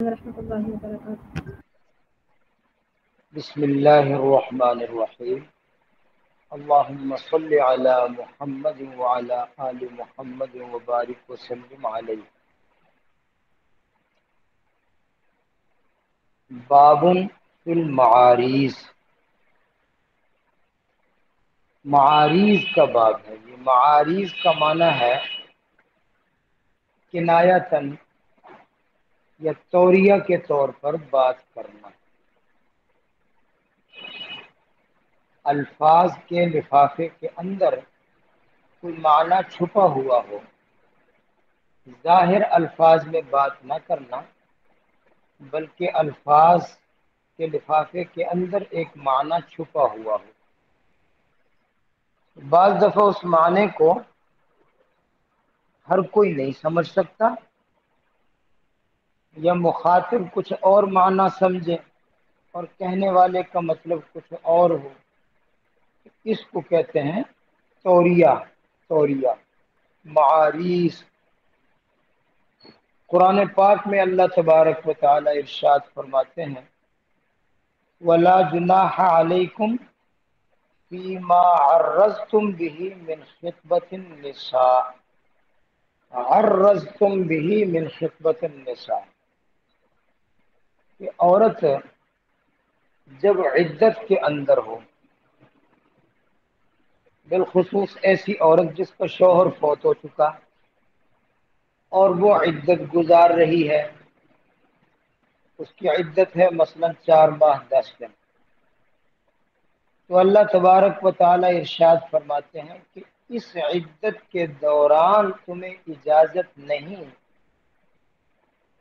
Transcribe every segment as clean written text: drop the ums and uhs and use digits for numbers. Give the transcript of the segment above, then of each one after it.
ورحمۃ اللہ وبرکاتہ۔ بسم اللہ الرحمن الرحیم۔ اللہم صل علی محمد وعلی آل محمد وبارک وسلم علیہ۔ باب فی المعاریض، معاریض کا باب ہے۔ یہ معاریض کا معنی ہے کنایتاً یا توریہ کے طور پر بات کرنا، الفاظ کے لفافے کے اندر کوئی معنی چھپا ہوا ہو، ظاہر الفاظ میں بات نہ کرنا بلکہ الفاظ کے لفافے کے اندر ایک معنی چھپا ہوا ہو۔ بعض دفعہ اس معنی کو ہر کوئی نہیں سمجھ سکتا یا مخاطب کچھ اور معنی سمجھے اور کہنے والے کا مطلب کچھ اور ہو، اس کو کہتے ہیں توریہ۔ توریہ معاریض۔ قرآن پاک میں اللہ تبارک و تعالی ارشاد فرماتے ہیں وَلَا جُنَاحَ عَلَيْكُمْ فِيمَا عَرَّضْتُمْ بِهِ مِنْ خِطْبَةِ النِّسَاءِ۔ عَرَّضْتُمْ بِهِ مِنْ خِطْبَةِ النِّسَاءِ، کہ عورت جب عدت کے اندر ہو، بالخصوص ایسی عورت جس کا شوہر فوت ہو چکا اور وہ عدت گزار رہی ہے، اس کی عدت ہے مثلا 4 ماہ 10 دن، تو اللہ تبارک و تعالی ارشاد فرماتے ہیں کہ اس عدت کے دوران تمہیں اجازت نہیں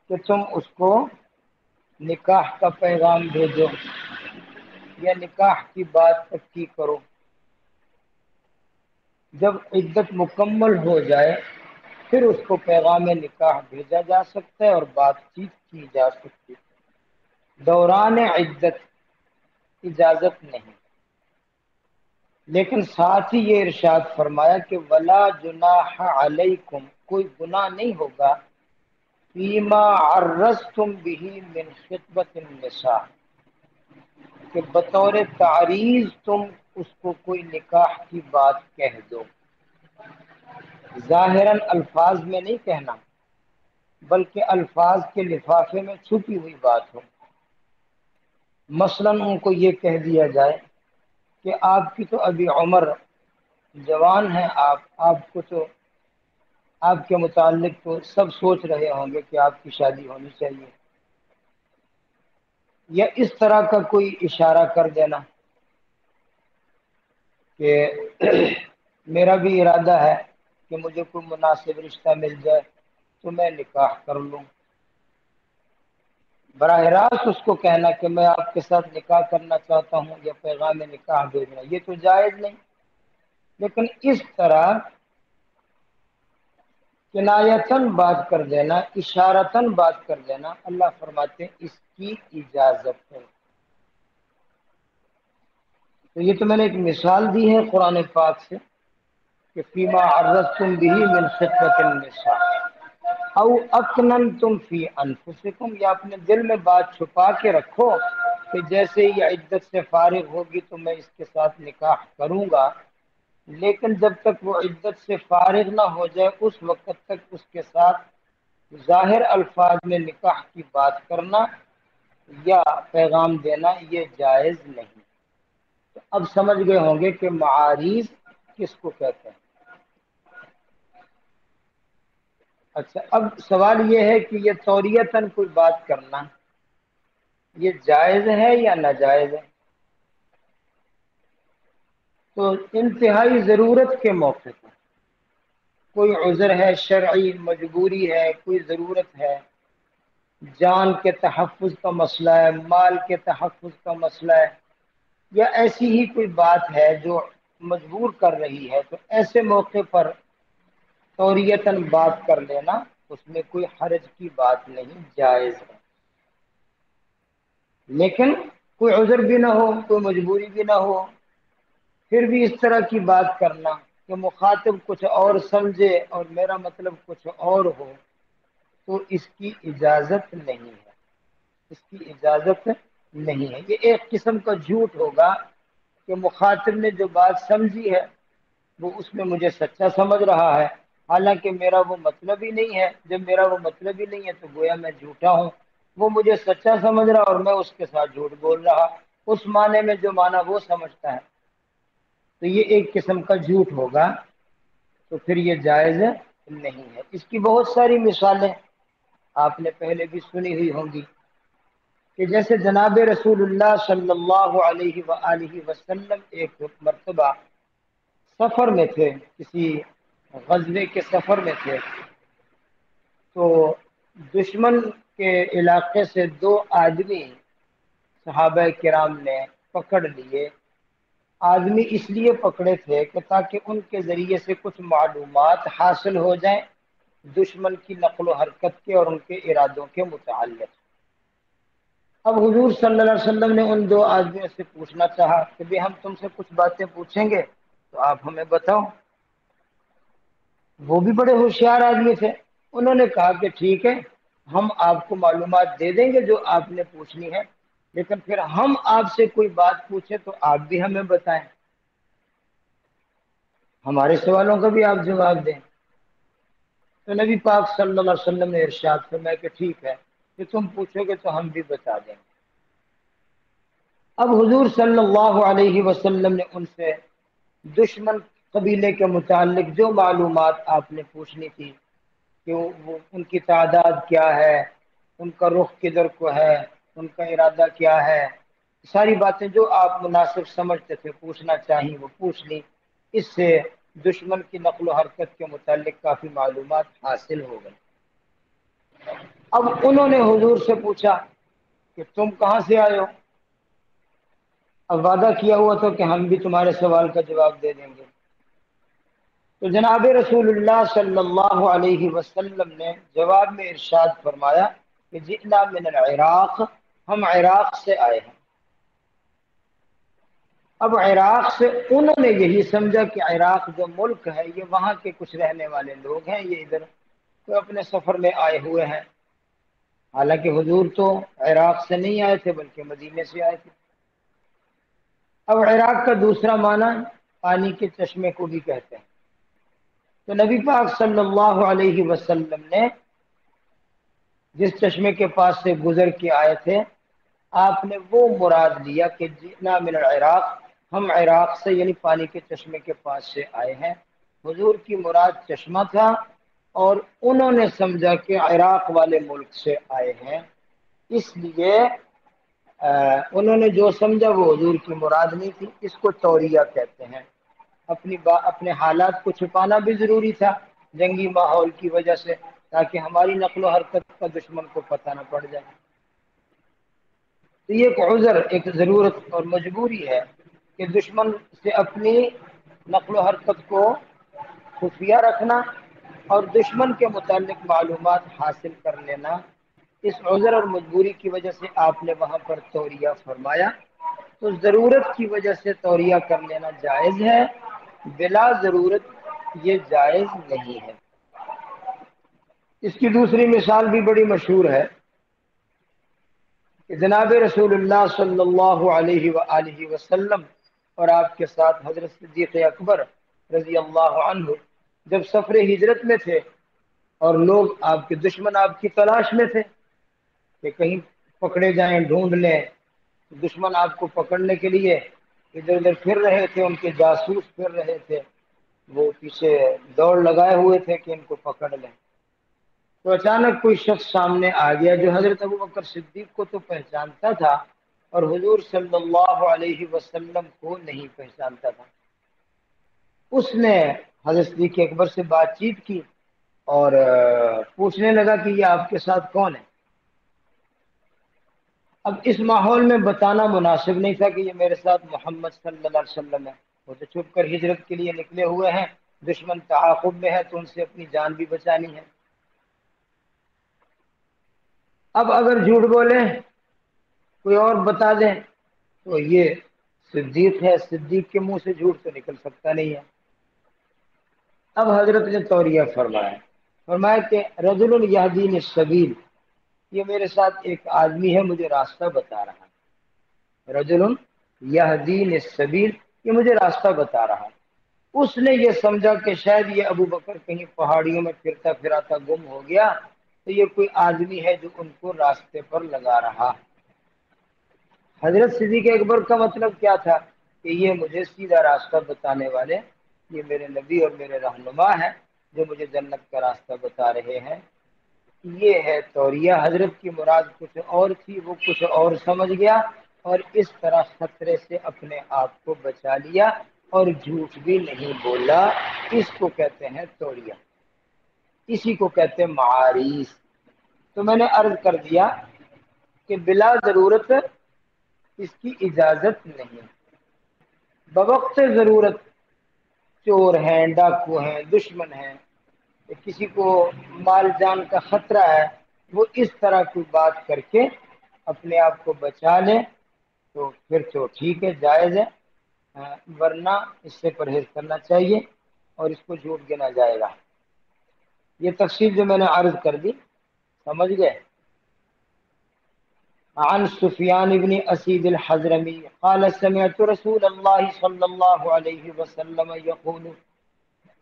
کہ تم اس کو نکاح کا پیغام بھیجو یا نکاح کی بات پکی کرو۔ جب عدت مکمل ہو جائے پھر اس کو پیغام نکاح بھیجا جا سکتا ہے اور بات چیت کی جا سکتی، دوران عدت اجازت نہیں۔ لیکن ساتھ ہی یہ ارشاد فرمایا کہ ولا جناح علیکم، کوئی گناہ نہیں ہوگا، فیما عرضتم به من خطبۃ النساء، کہ بطور تعریض تم اس کو کوئی نکاح کی بات کہہ دو، ظاہراً الفاظ میں نہیں کہنا بلکہ الفاظ کے لفافے میں چھپی ہوئی بات ہو۔ مثلا ان کو یہ کہہ دیا جائے کہ آپ کی تو ابھی عمر جوان ہے، آپ کو تو آپ کے متعلق تو سب سوچ رہے ہوں گے کہ آپ کی شادی ہونی چاہیے، یا اس طرح کا کوئی اشارہ کر دینا کہ میرا بھی ارادہ ہے کہ مجھے کوئی مناسب رشتہ مل جائے تو میں نکاح کر لوں۔ براہ راست اس کو کہنا کہ میں آپ کے ساتھ نکاح کرنا چاہتا ہوں یا پیغام نکاح بھیجنا، یہ تو جائز نہیں۔ لیکن اس طرح کنایتاً بات کر دینا، اشارتاً بات کر دینا، اللہ فرماتے ہیں اس کی اجازت ہے۔ تو یہ تو میں نے ایک مثال دی ہے قرآن پاک سے کہ فیما عرضتم به من خطبۃ النساء او اکننتم فی انفسکم، یا اپنے دل میں بات چھپا کے رکھو کہ جیسے ہی عدت سے فارغ ہوگی تو میں اس کے ساتھ نکاح کروں گا، لیکن جب تک وہ عدت سے فارغ نہ ہو جائے اس وقت تک اس کے ساتھ ظاہر الفاظ میں نکاح کی بات کرنا یا پیغام دینا یہ جائز نہیں۔ تو اب سمجھ گئے ہوں گے کہ معاریض کس کو کہتے ہیں۔ اچھا، اب سوال یہ ہے کہ یہ توریتاً کوئی بات کرنا یہ جائز ہے یا ناجائز ہے؟ تو انتہائی ضرورت کے موقع پر، کوئی عذر ہے، شرعی مجبوری ہے، کوئی ضرورت ہے، جان کے تحفظ کا مسئلہ ہے، مال کے تحفظ کا مسئلہ ہے، یا ایسی ہی کوئی بات ہے جو مجبور کر رہی ہے، تو ایسے موقع پر توریتاً بات کر لینا اس میں کوئی حرج کی بات نہیں، جائز ہے۔ لیکن کوئی عذر بھی نہ ہو، کوئی مجبوری بھی نہ ہو، پھر بھی اس طرح کی بات کرنا کہ مخاطب کچھ اور سمجھے اور میرا مطلب کچھ اور ہو، تو اس کی اجازت نہیں ہے۔ اس کی اجازت نہیں ہے۔ یہ ایک قسم کا جھوٹ ہوگا کہ مخاطب نے جو بات سمجھی ہے وہ اس میں مجھے سچا سمجھ رہا ہے، حالانکہ میرا وہ مطلب ہی نہیں ہے۔ جب میرا وہ مطلب ہی نہیں ہے تو گویا میں جھوٹا ہوں۔ وہ مجھے سچا سمجھ رہا اور میں اس کے ساتھ جھوٹ بول رہا، اس معنی میں جو معنی وہ سمجھتا ہے، تو یہ ایک قسم کا جھوٹ ہوگا، تو پھر یہ جائز نہیں ہے۔ اس کی بہت ساری مثالیں آپ نے پہلے بھی سنی ہوئی ہوں گی کہ جیسے جناب رسول اللہ صلی اللہ علیہ وآلہ وسلم ایک مرتبہ سفر میں تھے، کسی غزوے کے سفر میں تھے، تو دشمن کے علاقے سے دو آدمی صحابہ کرام نے پکڑ لیے۔ آدمی اس لیے پکڑے تھے کہ تاکہ ان کے ذریعے سے کچھ معلومات حاصل ہو جائیں دشمن کی نقل و حرکت کے اور ان کے ارادوں کے متعلق۔ اب حضور صلی اللہ علیہ وسلم نے ان دو آدمیوں سے پوچھنا چاہا کہ بھی ہم تم سے کچھ باتیں پوچھیں گے تو آپ ہمیں بتاؤ۔ وہ بھی بڑے ہوشیار آدمی تھے، انہوں نے کہا کہ ٹھیک ہے، ہم آپ کو معلومات دے دیں گے جو آپ نے پوچھنی ہے، لیکن پھر ہم آپ سے کوئی بات پوچھیں تو آپ بھی ہمیں بتائیں، ہمارے سوالوں کا بھی آپ جواب دیں۔ تو نبی پاک صلی اللہ علیہ وسلم نے ارشاد فرمایا کہ ٹھیک ہے، کہ تم پوچھو گے تو ہم بھی بتا دیں گے۔ اب حضور صلی اللہ علیہ وسلم نے ان سے دشمن قبیلے کے متعلق جو معلومات آپ نے پوچھنی تھی کہ ان کی تعداد کیا ہے، ان کا رخ کدھر کو ہے، ان کا ارادہ کیا ہے، ساری باتیں جو آپ مناسب سمجھتے تھے پوچھنا چاہیے وہ پوچھ لی۔ اس سے دشمن کی نقل و حرکت کے متعلق کافی معلومات حاصل ہو گئی۔ اب انہوں نے حضور سے پوچھا کہ تم کہاں سے آئے ہو؟ اب وعدہ کیا ہوا تھا کہ ہم بھی تمہارے سوال کا جواب دے دیں گے۔ تو جناب رسول اللہ صلی اللہ علیہ وسلم نے جواب میں ارشاد فرمایا کہ جئنا من العراق، ہم عراق سے آئے ہیں۔ اب عراق سے انہوں نے یہی سمجھا کہ عراق جو ملک ہے یہ وہاں کے کچھ رہنے والے لوگ ہیں، یہ ادھر تو اپنے سفر میں آئے ہوئے ہیں، حالانکہ حضور تو عراق سے نہیں آئے تھے بلکہ مدینے سے آئے تھے۔ اب عراق کا دوسرا معنی پانی کے چشمے کو بھی کہتے ہیں۔ تو نبی پاک صلی اللہ علیہ وسلم نے جس چشمے کے پاس سے گزر کے آئے تھے آپ نے وہ مراد لیا کہ جئنا من العراق، ہم عراق سے یعنی پانی کے چشمے کے پاس سے آئے ہیں۔ حضور کی مراد چشمہ تھا اور انہوں نے سمجھا کہ عراق والے ملک سے آئے ہیں، اس لیے انہوں نے جو سمجھا وہ حضور کی مراد نہیں تھی۔ اس کو توریہ کہتے ہیں۔ اپنے حالات کو چھپانا بھی ضروری تھا جنگی ماحول کی وجہ سے، تاکہ ہماری نقل و حرکت کا دشمن کو پتہ نہ پڑ جائے۔ تو یہ ایک عذر، ایک ضرورت اور مجبوری ہے کہ دشمن سے اپنی نقل و حرکت کو خفیہ رکھنا اور دشمن کے متعلق معلومات حاصل کر لینا۔ اس عذر اور مجبوری کی وجہ سے آپ نے وہاں پر توریہ فرمایا۔ تو ضرورت کی وجہ سے توریہ کر لینا جائز ہے، بلا ضرورت یہ جائز نہیں ہے۔ اس کی دوسری مثال بھی بڑی مشہور ہے کہ جناب رسول اللہ صلی اللہ علیہ وآلہ وسلم اور آپ کے ساتھ حضرت صدیق اکبر رضی اللہ عنہ جب سفر ہجرت میں تھے اور لوگ آپ کے دشمن آپ کی تلاش میں تھے کہ کہیں پکڑے جائیں، ڈھونڈ لیں، دشمن آپ کو پکڑنے کے لیے ادھر ادھر پھر رہے تھے، ان کے جاسوس پھر رہے تھے، وہ پیچھے دوڑ لگائے ہوئے تھے کہ ان کو پکڑ لیں۔ تو اچانک کوئی شخص سامنے آ گیا جو حضرت ابوبکر صدیق کو تو پہچانتا تھا اور حضور صلی اللہ علیہ وسلم کو نہیں پہچانتا تھا۔ اس نے حضرت صدیق اکبر سے بات چیت کی اور پوچھنے لگا کہ یہ آپ کے ساتھ کون ہے۔ اب اس ماحول میں بتانا مناسب نہیں تھا کہ یہ میرے ساتھ محمد صلی اللہ علیہ وسلم ہے، وہ تو چھپ کر ہجرت کے لیے نکلے ہوئے ہیں، دشمن تعاقب میں ہے تو ان سے اپنی جان بھی بچانی ہے۔ اب اگر جھوٹ بولیں، کوئی اور بتا دیں تو یہ صدیق ہے، صدیق کے منہ سے جھوٹ تو نکل سکتا نہیں ہے۔ اب حضرت نے توریہ فرمایا کہ رجل یہدین السبیل، یہ میرے ساتھ ایک آدمی ہے مجھے راستہ بتا رہا ہے، رجل یہدین السبیل، یہ مجھے راستہ بتا رہا ہے۔ اس نے یہ سمجھا کہ شاید یہ ابو بکر کہیں پہاڑیوں میں پھرتا پھراتا گم ہو گیا، تو یہ کوئی آدمی ہے جو ان کو راستے پر لگا رہا۔ حضرت صدیق اکبر کا مطلب کیا تھا کہ یہ مجھے سیدھا راستہ بتانے والے، یہ میرے نبی اور میرے رہنما ہیں جو مجھے جنت کا راستہ بتا رہے ہیں۔ یہ ہے توریہ۔ حضرت کی مراد کچھ اور تھی، وہ کچھ اور سمجھ گیا اور اس طرح خطرے سے اپنے آپ کو بچا لیا اور جھوٹ بھی نہیں بولا۔ اس کو کہتے ہیں توریہ، اسی کو کہتے ہیں معاریض۔ تو میں نے عرض کر دیا کہ بلا ضرورت اس کی اجازت نہیں، بوقت ضرورت چور ہیں، ڈاکو ہیں، دشمن ہیں، کسی کو مال جان کا خطرہ ہے، وہ اس طرح کی بات کر کے اپنے آپ کو بچا لے تو پھر تو ٹھیک ہے، جائز ہے، ورنہ اس سے پرہیز کرنا چاہیے اور اس کو جھوٹ گنا جائے گا۔ یہ تفصیل جو میں نے عرض کر دی، سمجھ گئے؟ عن سفیان بن اسید الحضرمی قال سمعت رسول اللہ صلی اللہ علیہ وسلم یقول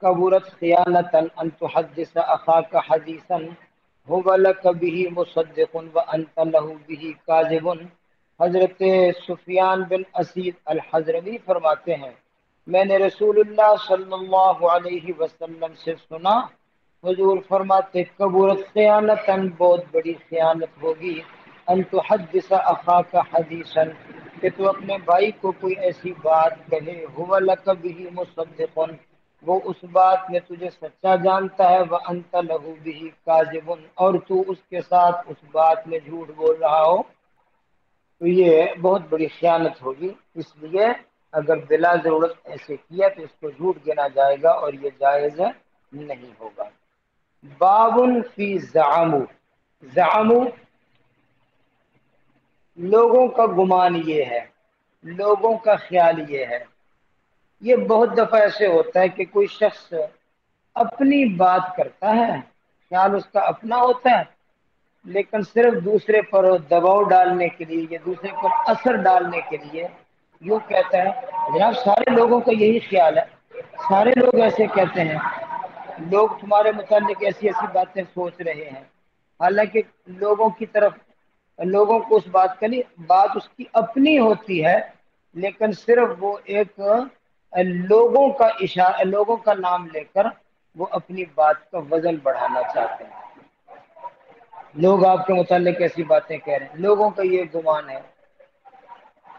کبرت خیانة ان تحدث اخاك حدیثا هو لك به مصدق وانت له به کاذب۔ حضرت سفیان بن اسید الحضرمی فرماتے ہیں میں نے رسول اللہ صلی اللہ علیہ وسلم سے سنا، حضور فرماتے کبرت خیانتاً، بہت بڑی خیانت ہوگی، ان تحدث اخاک حدیثا، کہ تو اپنے بھائی کو کوئی ایسی بات کہے، هو لک به مصدق، وہ اس بات میں تجھے سچا جانتا ہے، وانت له به کاذب، اور تو اس کے ساتھ اس بات میں جھوٹ بول رہا ہو، تو یہ بہت بڑی خیانت ہوگی۔ اس لیے اگر بلا ضرورت ایسے کیا تو اس کو جھوٹ گنا جائے گا اور یہ جائز نہیں ہوگا۔ بابن فی زعموا، زعموا لوگوں کا گمان یہ ہے، لوگوں کا خیال یہ ہے۔ یہ بہت دفعہ ایسے ہوتا ہے کہ کوئی شخص اپنی بات کرتا ہے، خیال اس کا اپنا ہوتا ہے، لیکن صرف دوسرے پر دباؤ ڈالنے کے لیے یا دوسرے پر اثر ڈالنے کے لیے یوں کہتا ہے جناب سارے لوگوں کا یہی خیال ہے، سارے لوگ ایسے کہتے ہیں، لوگ تمہارے متعلق ایسی ایسی باتیں سوچ رہے ہیں، حالانکہ لوگوں کی طرف لوگوں کو اس بات کا نہیں، بات اس کی اپنی ہوتی ہے، لیکن صرف وہ ایک لوگوں کا اشارہ، لوگوں کا نام لے کر وہ اپنی بات کا وزن بڑھانا چاہتے ہیں۔ لوگ آپ کے متعلق ایسی باتیں کہہ رہے ہیں، لوگوں کا یہ گمان ہے،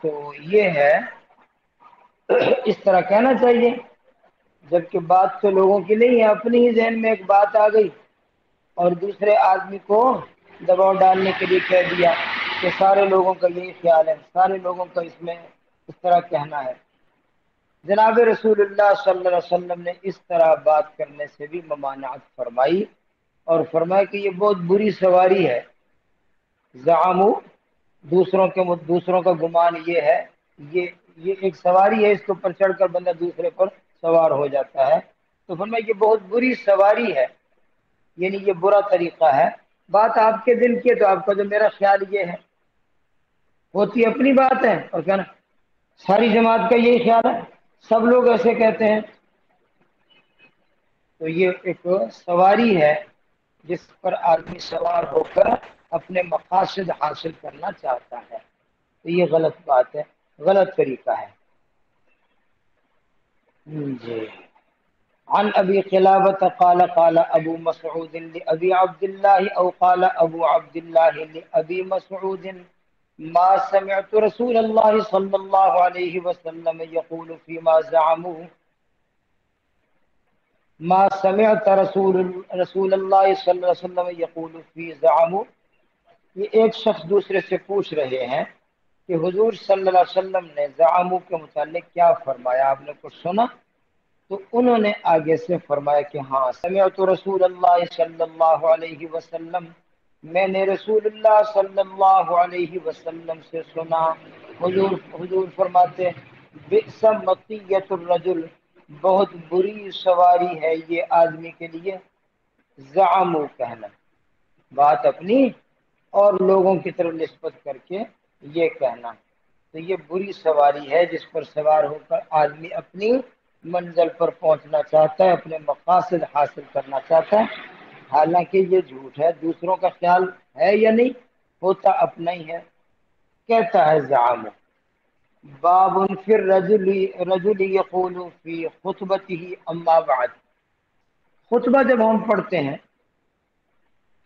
تو یہ ہے اس طرح کہنا چاہیے، جبکہ بات تو لوگوں کی نہیں ہے، اپنی ہی ذہن میں ایک بات آ گئی اور دوسرے آدمی کو دباؤ ڈالنے کے لیے کہہ دیا کہ سارے لوگوں کا یہی خیال ہے، سارے لوگوں کا اس میں اس طرح کہنا ہے۔ جناب رسول اللہ صلی اللہ علیہ وسلم نے اس طرح بات کرنے سے بھی ممانعت فرمائی اور فرمایا کہ یہ بہت بری سواری ہے۔ زعموا دوسروں کا گمان یہ ہے، یہ ایک سواری ہے، اس کے اوپر چڑھ کر بندہ دوسرے پر سوار ہو جاتا ہے، تو فرمایا یہ بہت بری سواری ہے، یعنی یہ برا طریقہ ہے۔ بات آپ کے دل کی ہے تو آپ کا جو میرا خیال یہ ہے، ہوتی اپنی بات ہے اور کہنا ساری جماعت کا یہی خیال ہے، سب لوگ ایسے کہتے ہیں، تو یہ ایک سواری ہے جس پر آدمی سوار ہو کر اپنے مقاصد حاصل کرنا چاہتا ہے، تو یہ غلط بات ہے، غلط طریقہ ہے۔ جی عن ابی قلابة قال قال ابو مسعود لابی عبد الله او قال ابو عبد الله لابی مسعود ما سمعت رسول الله صلی اللہ علیہ وسلم يقول فيما زعموه ما سمعت رسول اللہ صلی اللہ علیہ وسلم یقول فی زعموا، یہ ایک شخص دوسرے سے پوچھ رہے ہیں کہ حضور صلی اللہ علیہ وسلم نے زعموا کے متعلق کیا فرمایا، آپ نے کچھ سنا؟ تو انہوں نے آگے سے فرمایا کہ ہاں سمعت رسول اللہ صلی اللہ علیہ وسلم، میں نے رسول اللہ صلی اللہ علیہ وسلم سے سنا، حضور فرماتے بئس مطیۃ الرجل، بہت بری سواری ہے یہ آدمی کے لیے، زعموا کہنا، بات اپنی اور لوگوں کی طرف نسبت کر کے یہ کہنا، تو یہ بری سواری ہے جس پر سوار ہو کر آدمی اپنی منزل پر پہنچنا چاہتا ہے، اپنے مقاصد حاصل کرنا چاہتا ہے، حالانکہ یہ جھوٹ ہے۔ دوسروں کا خیال ہے یا نہیں ہوتا، اپنا ہی ہے۔ کہتا ہے زعام باب فی الرجل یقول فی خطبته اما بعد، خطبہ جب ہم پڑھتے ہیں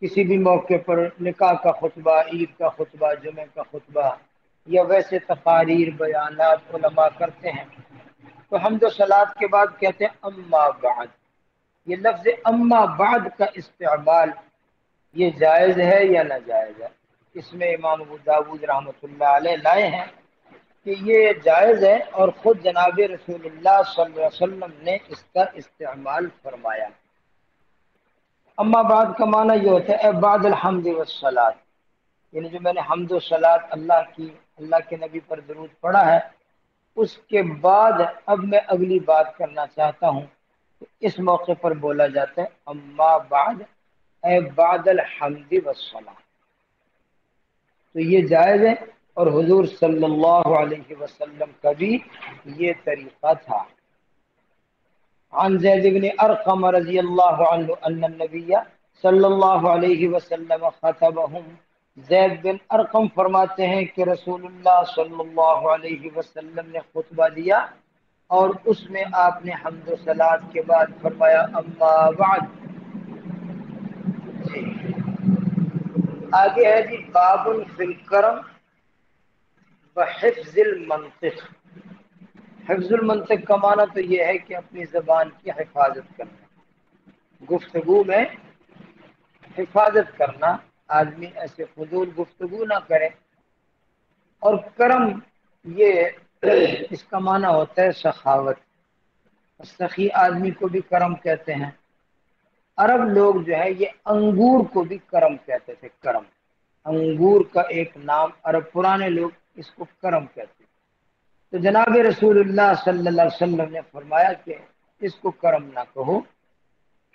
کسی بھی موقع پر، نکاح کا خطبہ، عید کا خطبہ، جمعہ کا خطبہ، یا ویسے تقاریر بیانات علماء کرتے ہیں، تو حمد و صلات کے بعد کہتے ہیں اما بعد۔ یہ لفظ اما بعد کا استعمال یہ جائز ہے یا ناجائز ہے؟ اس میں امام ابو داود رحمۃ اللہ علیہ لائے ہیں کہ یہ جائز ہے، اور خود جناب رسول اللہ صلی اللہ علیہ وسلم نے اس کا استعمال فرمایا۔ اما بعد کا معنی یہ ہوتا ہے بعد الحمد والصلاۃ، یعنی جو میں نے حمد و صلات اللہ کے نبی پر درود پڑھا ہے، اس کے بعد اب میں اگلی بات کرنا چاہتا ہوں، تو اس موقع پر بولا جاتا ہے اما بعد اے بعد الحمد والصلاۃ۔ تو یہ جائز ہے، اور حضور صلی اللہ علیہ وسلم کا بھی یہ طریقہ تھا۔ عن زید بن ارقم رضی اللہ عنہ ان النبی صلی اللہ علیہ وسلم خطبهم، زید بن ارقم فرماتے ہیں کہ رسول اللہ صلی اللہ علیہ وسلم نے خطبہ دیا، اور اس میں آپ نے حمد و صلات کے بعد فرمایا اما بعد۔ جی آگے ہے جی باب فی الکرم وحفظ المنطق۔ حفظ المنطق کا معنی تو یہ ہے کہ اپنی زبان کی حفاظت کرنا، گفتگو میں حفاظت کرنا، آدمی ایسے فضول گفتگو نہ کرے۔ اور کرم یہ اس کا معنی ہوتا ہے سخاوت، سخی آدمی کو بھی کرم کہتے ہیں۔ عرب لوگ جو ہے یہ انگور کو بھی کرم کہتے تھے، کرم، انگور کا ایک نام عرب پرانے لوگ اس کو کرم کہتے تھے۔ تو جناب رسول اللہ صلی اللہ علیہ وسلم نے فرمایا کہ اس کو کرم نہ کہو،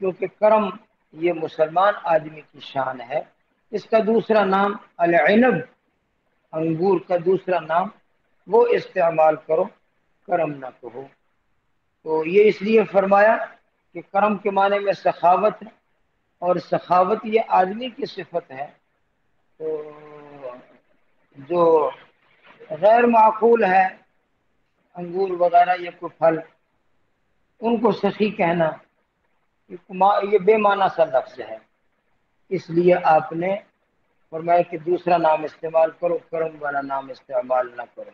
کیونکہ کرم یہ مسلمان آدمی کی شان ہے۔ اس کا دوسرا نام العنب، انگور کا دوسرا نام، وہ استعمال کرو، کرم نہ کہو۔ تو یہ اس لیے فرمایا کہ کرم کے معنی میں سخاوت ہے، اور سخاوت یہ آدمی کی صفت ہے۔ تو جو غیر معقول ہے، انگور وغیرہ یہ کوئی پھل، ان کو سخی کہنا یہ بے معنی سا لفظ ہے، اس لیے آپ نے فرمایا کہ دوسرا نام استعمال کرو، کرم والا نام استعمال نہ کرو۔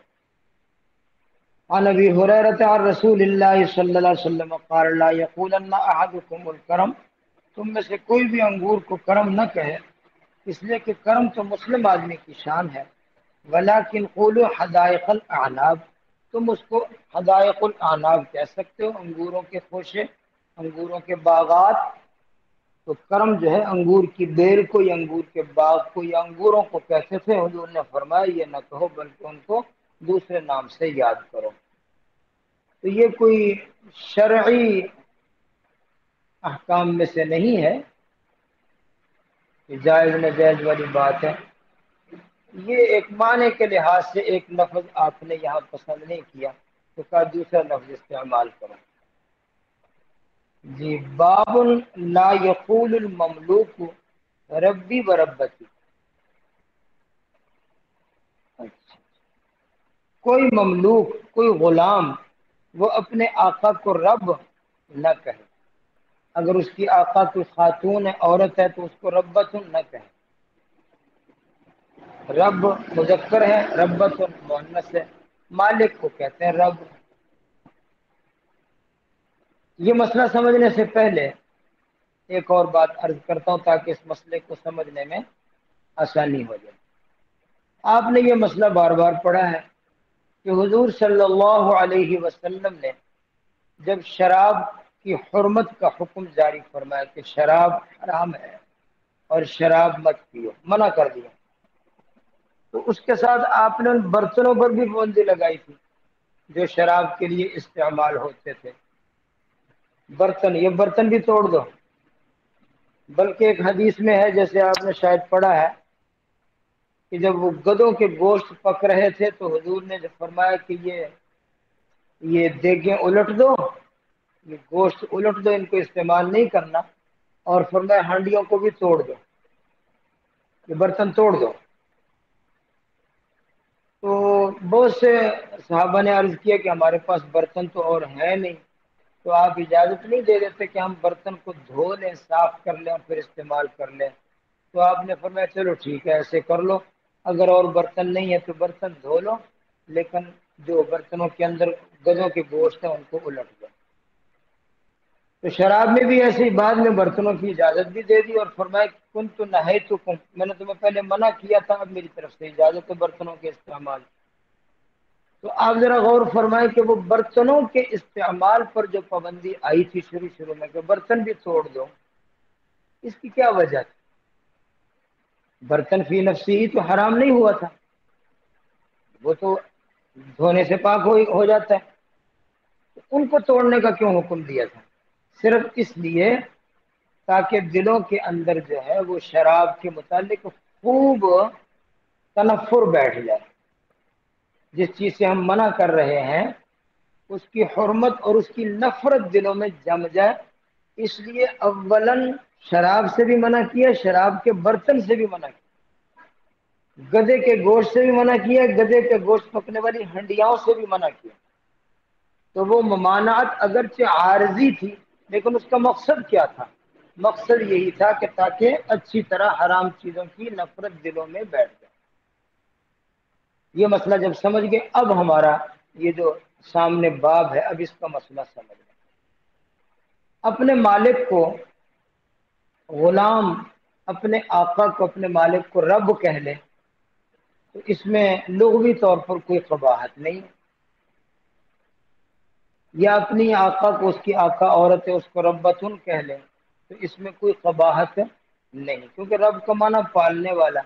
عن ابی ہریرہ عن رسول اللہ صلی اللہ علیہ وسلم قال لا یقولن احدکم الکرم، تم میں سے کوئی بھی انگور کو کرم نہ کہے، اس لیے کہ کرم تو مسلم آدمی کی شان ہے۔ ولیکن قولوا حدائق الاعناب، تم اس کو حدائق الاعناب کہہ سکتے ہو، انگوروں کے خوشے، انگوروں کے باغات۔ تو کرم جو ہے انگور کی بیل کو یا انگور کے باغ کو یا انگوروں کو کہتے تھے، حضور نے فرمایا یہ نہ کہو، بلکہ ان کو دوسرے نام سے یاد کرو۔ تو یہ کوئی شرعی احکام میں سے نہیں ہے کہ جائز ناجائز والی بات ہے، یہ ایک معنی کے لحاظ سے ایک لفظ آپ نے یہاں پسند نہیں کیا تو کہا دوسرا لفظ استعمال کرو۔ جی باب لا یقول المملوک ربی و ربتی، کوئی مملوک، کوئی غلام، وہ اپنے آقا کو رب نہ کہے۔ اگر اس کی آقا کوئی خاتون ہے، عورت ہے، تو اس کو ربتن نہ کہے۔ رب مذکر ہے، ربتن مؤنث ہے، مالک کو کہتے ہیں رب۔ یہ مسئلہ سمجھنے سے پہلے ایک اور بات عرض کرتا ہوں تاکہ اس مسئلے کو سمجھنے میں آسانی ہو جائے۔ آپ نے یہ مسئلہ بار بار پڑھا ہے کہ حضور صلی اللہ علیہ وسلم نے جب شراب کی حرمت کا حکم جاری فرمایا کہ شراب حرام ہے اور شراب مت پیو، منع کر دیا، تو اس کے ساتھ آپ نے ان برتنوں پر بھی پابندی لگائی تھی جو شراب کے لیے استعمال ہوتے تھے۔ برتن، یہ برتن بھی توڑ دو، بلکہ ایک حدیث میں ہے، جیسے آپ نے شاید پڑھا ہے کہ جب وہ گدوں کے گوشت پک رہے تھے تو حضور نے جب فرمایا کہ یہ دیگیں الٹ دو، یہ گوشت الٹ دو، ان کو استعمال نہیں کرنا، اور فرمایا ہانڈیوں کو بھی توڑ دو، یہ برتن توڑ دو۔ تو بہت سے صحابہ نے عرض کیا کہ ہمارے پاس برتن تو اور ہے نہیں، تو آپ اجازت نہیں دے دیتے کہ ہم برتن کو دھو لیں، صاف کر لیں اور پھر استعمال کر لیں؟ تو آپ نے فرمایا چلو ٹھیک ہے، ایسے کر لو، اگر اور برتن نہیں ہے تو برتن دھو لو، لیکن جو برتنوں کے اندر گدوں کے گوشت ہیں ان کو الٹ دو۔ تو شراب میں بھی ایسے ہی بعد میں برتنوں کی اجازت بھی دے دی، اور فرمایا کن تو نہے تو کن، میں نے تمہیں پہلے منع کیا تھا، اب میری طرف سے اجازت ہے برتنوں کے استعمال۔ تو آپ ذرا غور فرمائیں کہ وہ برتنوں کے استعمال پر جو پابندی آئی تھی شروع میں کہ برتن بھی توڑ دو، اس کی کیا وجہ تھی؟ برتن فی نفسی ہی تو حرام نہیں ہوا تھا، وہ تو دھونے سے پاک ہو جاتا ہے، ان کو توڑنے کا کیوں حکم دیا تھا؟ صرف اس لیے تاکہ دلوں کے اندر جو ہے وہ شراب کے متعلق خوب تنفر بیٹھ جائے، جس چیز سے ہم منع کر رہے ہیں اس کی حرمت اور اس کی نفرت دلوں میں جم جائے، اس لیے اولاً شراب سے بھی منع کیا، شراب کے برتن سے بھی منع کیا، گدے کے گوشت سے بھی منع کیا، گدے کے گوشت پکنے والی ہنڈیاؤں سے بھی منع کیا۔ تو وہ ممانعت اگرچہ عارضی تھی، لیکن اس کا مقصد کیا تھا؟ مقصد یہی تھا کہ تاکہ اچھی طرح حرام چیزوں کی نفرت دلوں میں بیٹھ جائے۔ یہ مسئلہ جب سمجھ گئے، اب ہمارا یہ جو سامنے باب ہے، اب اس کا مسئلہ سمجھ گئے۔ اپنے مالک کو غلام، اپنے آقا کو اپنے مالک کو رب کہہ لے تو اس میں لغوی طور پر کوئی قباحت نہیں، یا اپنی آقا کو، اس کی آقا عورت ہے اس کو ربتن کہہ لیں تو اس میں کوئی قباحت نہیں، کیونکہ رب کا معنی پالنے والا،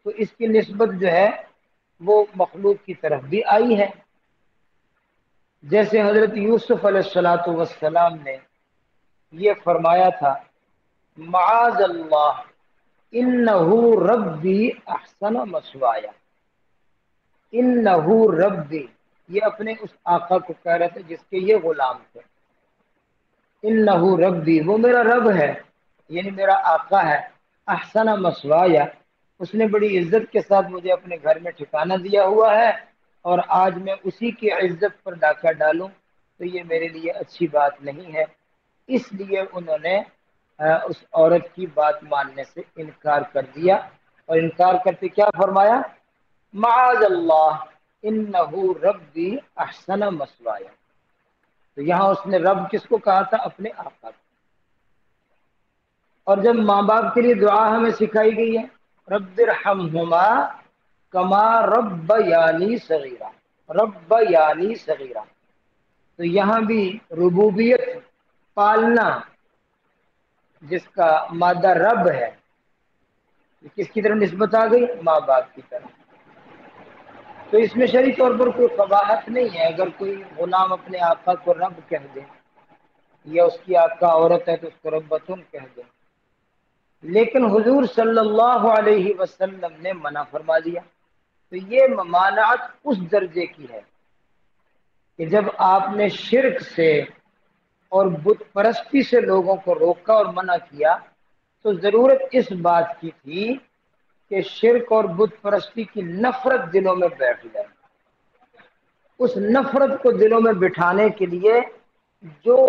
تو اس کی نسبت جو ہے وہ مخلوق کی طرف بھی آئی ہے۔ جیسے حضرت یوسف علیہ الصلاۃ والسلام نے یہ فرمایا تھا معاذ اللہ انہ ربی احسن مثوایا، انہ ربی، یہ اپنے اس آقا کو کہہ رہے تھے جس کے یہ غلام تھے، انہ ربی، وہ میرا رب ہے، یعنی میرا آقا ہے، احسن مثوایا، اس نے بڑی عزت کے ساتھ مجھے اپنے گھر میں ٹھکانہ دیا ہوا ہے، اور آج میں اسی کی عزت پر ڈاکہ ڈالوں تو یہ میرے لیے اچھی بات نہیں ہے۔ اس لیے انہوں نے اس عورت کی بات ماننے سے انکار کر دیا، اور انکار کرتے کیا فرمایا؟ معاذ اللہ انہ ربی احسن مثوایا۔ تو یہاں اس نے رب کس کو کہا تھا؟ اپنے آقا کو۔ اور جب ماں باپ کے لیے دعا ہمیں سکھائی گئی ہے رب ارحمہما کما ربیانی صغیرہ، ربیانی صغیرہ، تو یہاں بھی ربوبیت، پالنا، جس کا مادہ رب ہے، کس کی طرف نسبت آ گئی؟ ماں باپ کی طرف۔ تو اس میں شرعی طور پر کوئی قباحت نہیں ہے اگر کوئی غلام اپنے آقا کو رب کہہ دے، یا اس کی آقا عورت ہے تو اس کو ربتن کہہ دے، لیکن حضور صلی اللہ علیہ وسلم نے منع فرما دیا۔ تو یہ ممانعت اس درجے کی ہے کہ جب آپ نے شرک سے اور بت پرستی سے لوگوں کو روکا اور منع کیا تو ضرورت اس بات کی تھی کہ شرک اور بت پرستی کی نفرت دلوں میں بیٹھ جائے۔ اس نفرت کو دلوں میں بٹھانے کے لیے جو